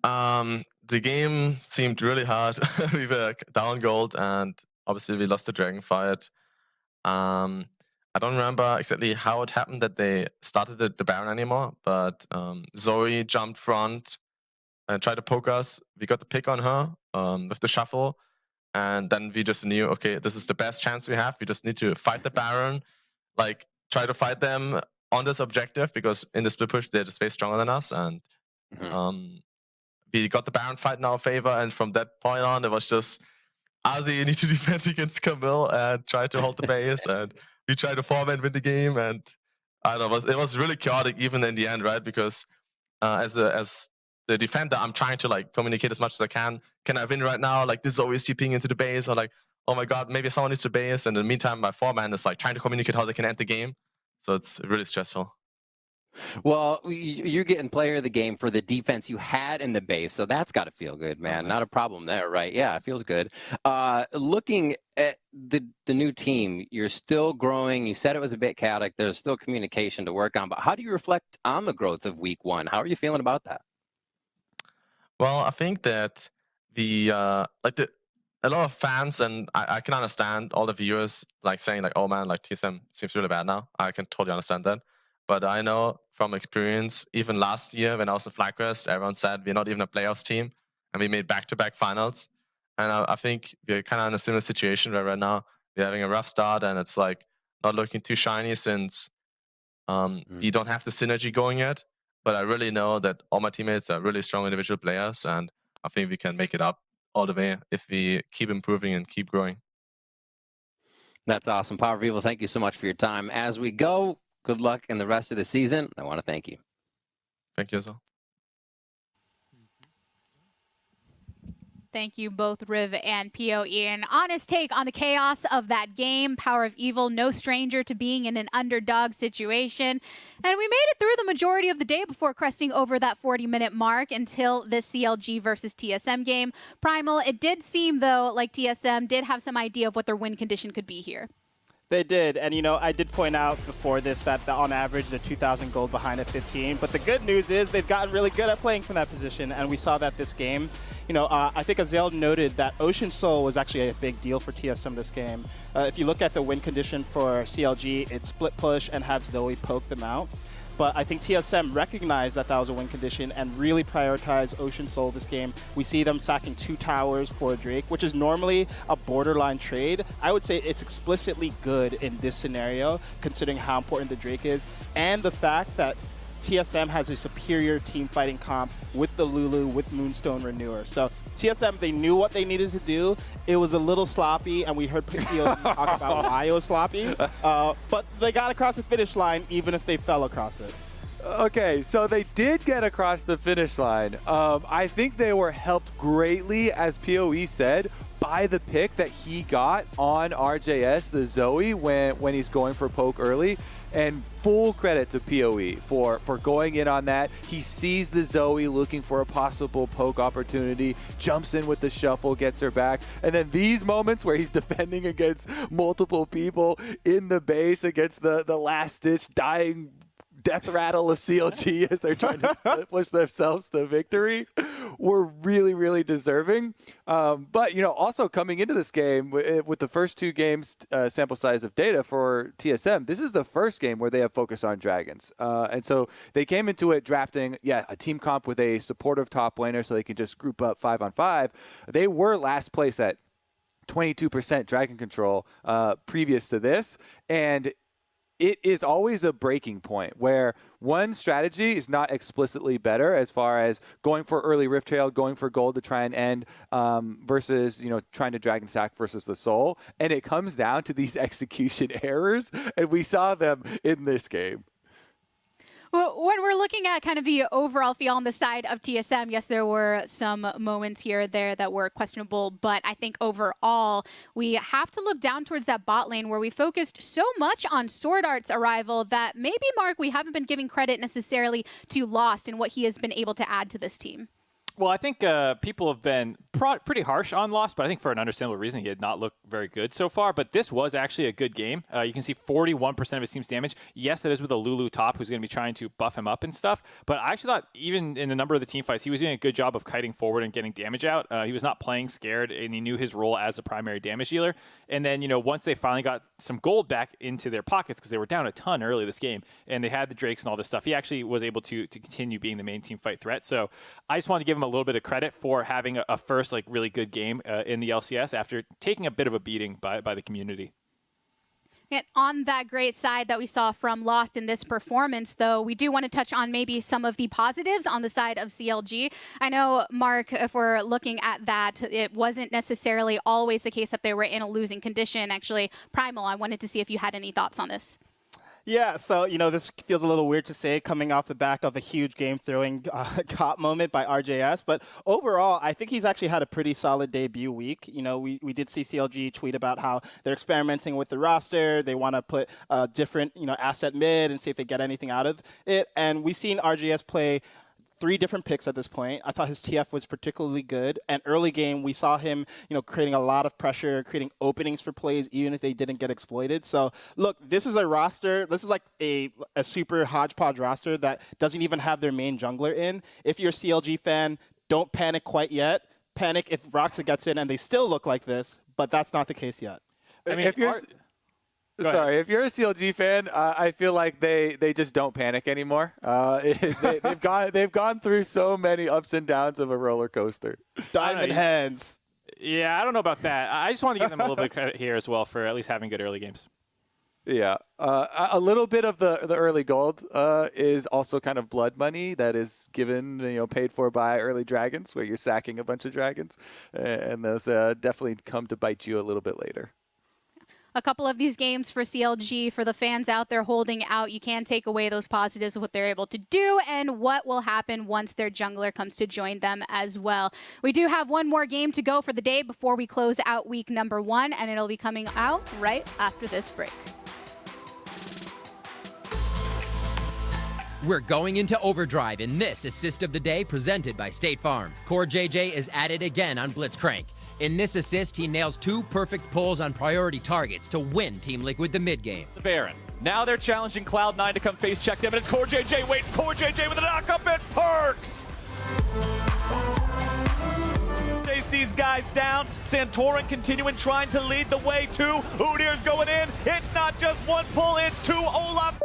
The game seemed really hard. We were down gold, and obviously we lost the Dragon fight. I don't remember exactly how it happened that they started the Baron anymore, but Zoe jumped front and tried to poke us. We got the pick on her with the shuffle, and then we just knew, okay, this is the best chance we have. We just need to fight the Baron, try to fight them on this objective, because in the split push, they're just way stronger than us, and we got the Baron fight in our favor, and from that point on, it was just, Ozzy, you need to defend against Camille and try to hold the base, and we tried to form and win the game, and I don't know, it was really chaotic even in the end, right? Because as the defender, I'm trying to communicate as much as I can. Can I win right now? This is always TPing into the base, or oh my god, maybe someone needs to base, and in the meantime, my foreman is trying to communicate how they can end the game. So it's really stressful. Well, you're getting player of the game for the defense you had in the base, so that's got to feel good, man. Nice. Not a problem there, right? Yeah, it feels good. Looking at the new team, you're still growing. You said it was a bit chaotic. There's still communication to work on, but how do you reflect on the growth of week 1? How are you feeling about that? Well, I think that a lot of fans, and I can understand all the viewers saying oh man, TSM seems really bad now. I can totally understand that. But I know from experience, even last year when I was in FlyQuest, everyone said we're not even a playoffs team, and we made back-to-back finals. And I think we're kind of in a similar situation where right now we're having a rough start, and it's not looking too shiny since we don't have the synergy going yet. But I really know that all my teammates are really strong individual players, and I think we can make it up all the way if we keep improving and keep growing. That's awesome. Power of Evil, thank you so much for your time. As we go, good luck in the rest of the season. I want to thank you. Thank you as well. Thank you both, Riv and PoE. An honest take on the chaos of that game. Power of Evil, no stranger to being in an underdog situation. And we made it through the majority of the day before cresting over that 40-minute mark until this CLG versus TSM game. Primal, it did seem, though, like TSM did have some idea of what their win condition could be here. They did, and I did point out before this that on average they're 2,000 gold behind at 15. But the good news is they've gotten really good at playing from that position, and we saw that this game. I think Azael noted that Ocean Soul was actually a big deal for TSM this game. If you look at the win condition for CLG, it's split push and have Zoe poke them out. But I think TSM recognized that was a win condition and really prioritized Ocean Soul this game. We see them sacking 2 towers for Drake, which is normally a borderline trade. I would say it's explicitly good in this scenario, considering how important the Drake is, and the fact that TSM has a superior team fighting comp with the Lulu, with Moonstone Renewer. So TSM, they knew what they needed to do. It was a little sloppy, and we heard PoE talk about why it was sloppy. But they got across the finish line, even if they fell across it. Okay, so they did get across the finish line. I think they were helped greatly, as PoE said, by by the pick that he got on RJS, the Zoe, when he's going for poke early. And full credit to PoE for going in on that. He sees the Zoe looking for a possible poke opportunity, jumps in with the shuffle, gets her back. And then these moments where he's defending against multiple people in the base against the last-ditch dying death rattle of CLG as they're trying to push themselves to victory were really, really deserving. But, also coming into this game with the first 2 games sample size of data for TSM, this is the first game where they have focus on Dragons. And so they came into it drafting, a team comp with a supportive top laner so they can just group up 5-on-5. They were last place at 22% Dragon control previous to this. And it is always a breaking point where one strategy is not explicitly better as far as going for early Rift Trail, going for gold to try and end versus, trying to Dragon Sack versus the Soul. And it comes down to these execution errors, and we saw them in this game. Well, when we're looking at kind of the overall feel on the side of TSM, yes, there were some moments here or there that were questionable, but I think overall we have to look down towards that bot lane where we focused so much on Sword Art's arrival that maybe, Mark, we haven't been giving credit necessarily to Lost and what he has been able to add to this team. Well, I think people have been pretty harsh on Lost, but I think for an understandable reason, he had not looked very good so far. But this was actually a good game. You can see 41% of his team's damage. Yes, that is with a Lulu top who's going to be trying to buff him up and stuff. But I actually thought even in the number of the team fights, he was doing a good job of kiting forward and getting damage out. He was not playing scared, and he knew his role as a primary damage dealer. And then, once they finally got some gold back into their pockets, because they were down a ton early this game, and they had the Drakes and all this stuff, he actually was able to continue being the main team fight threat. So I just wanted to give him a little bit of credit for having a first really good game in the LCS after taking a bit of a beating by the community. And on that great side that we saw from Lost in this performance, though, we do want to touch on maybe some of the positives on the side of CLG. I know, Mark, if we're looking at that, it wasn't necessarily always the case that they were in a losing condition. Actually, Primal, I wanted to see if you had any thoughts on this. Yeah, so, this feels a little weird to say coming off the back of a huge game-throwing cop moment by RJS. But overall, I think he's actually had a pretty solid debut week. We did see CLG tweet about how they're experimenting with the roster. They want to put a different, asset mid and see if they get anything out of it. And we've seen RJS play 3 different picks at this point. I thought his TF was particularly good. And early game, we saw him, creating a lot of pressure, creating openings for plays, even if they didn't get exploited. So, look, this is a roster. This is like a super hodgepodge roster that doesn't even have their main jungler in. If you're a CLG fan, don't panic quite yet. Panic if Roxa gets in and they still look like this, but that's not the case yet. I mean, if you're a CLG fan, I feel like they just don't panic anymore. They've gone through so many ups and downs of a roller coaster. Diamond hands. Yeah, I don't know about that. I just want to give them a little bit of credit here as well for at least having good early games. Yeah, a little bit of the early gold is also kind of blood money that is given, paid for by early dragons, where you're sacking a bunch of dragons, and those definitely come to bite you a little bit later. A couple of these games for CLG, for the fans out there holding out, you can take away those positives of what they're able to do and what will happen once their jungler comes to join them as well. We do have one more game to go for the day before we close out week number 1, and it'll be coming out right after this break. We're going into overdrive in this assist of the day presented by State Farm. Core JJ is at it again on Blitzcrank. In this assist, he nails 2 perfect pulls on priority targets to win Team Liquid the mid-game. The Baron. Now they're challenging Cloud9 to come face check them, and it's Core JJ. Wait, Core JJ with a knock-up and Perks! Chase these guys down. Santorin continuing trying to lead the way too. Udyr's going in. It's not just one pull, it's 2. Olaf's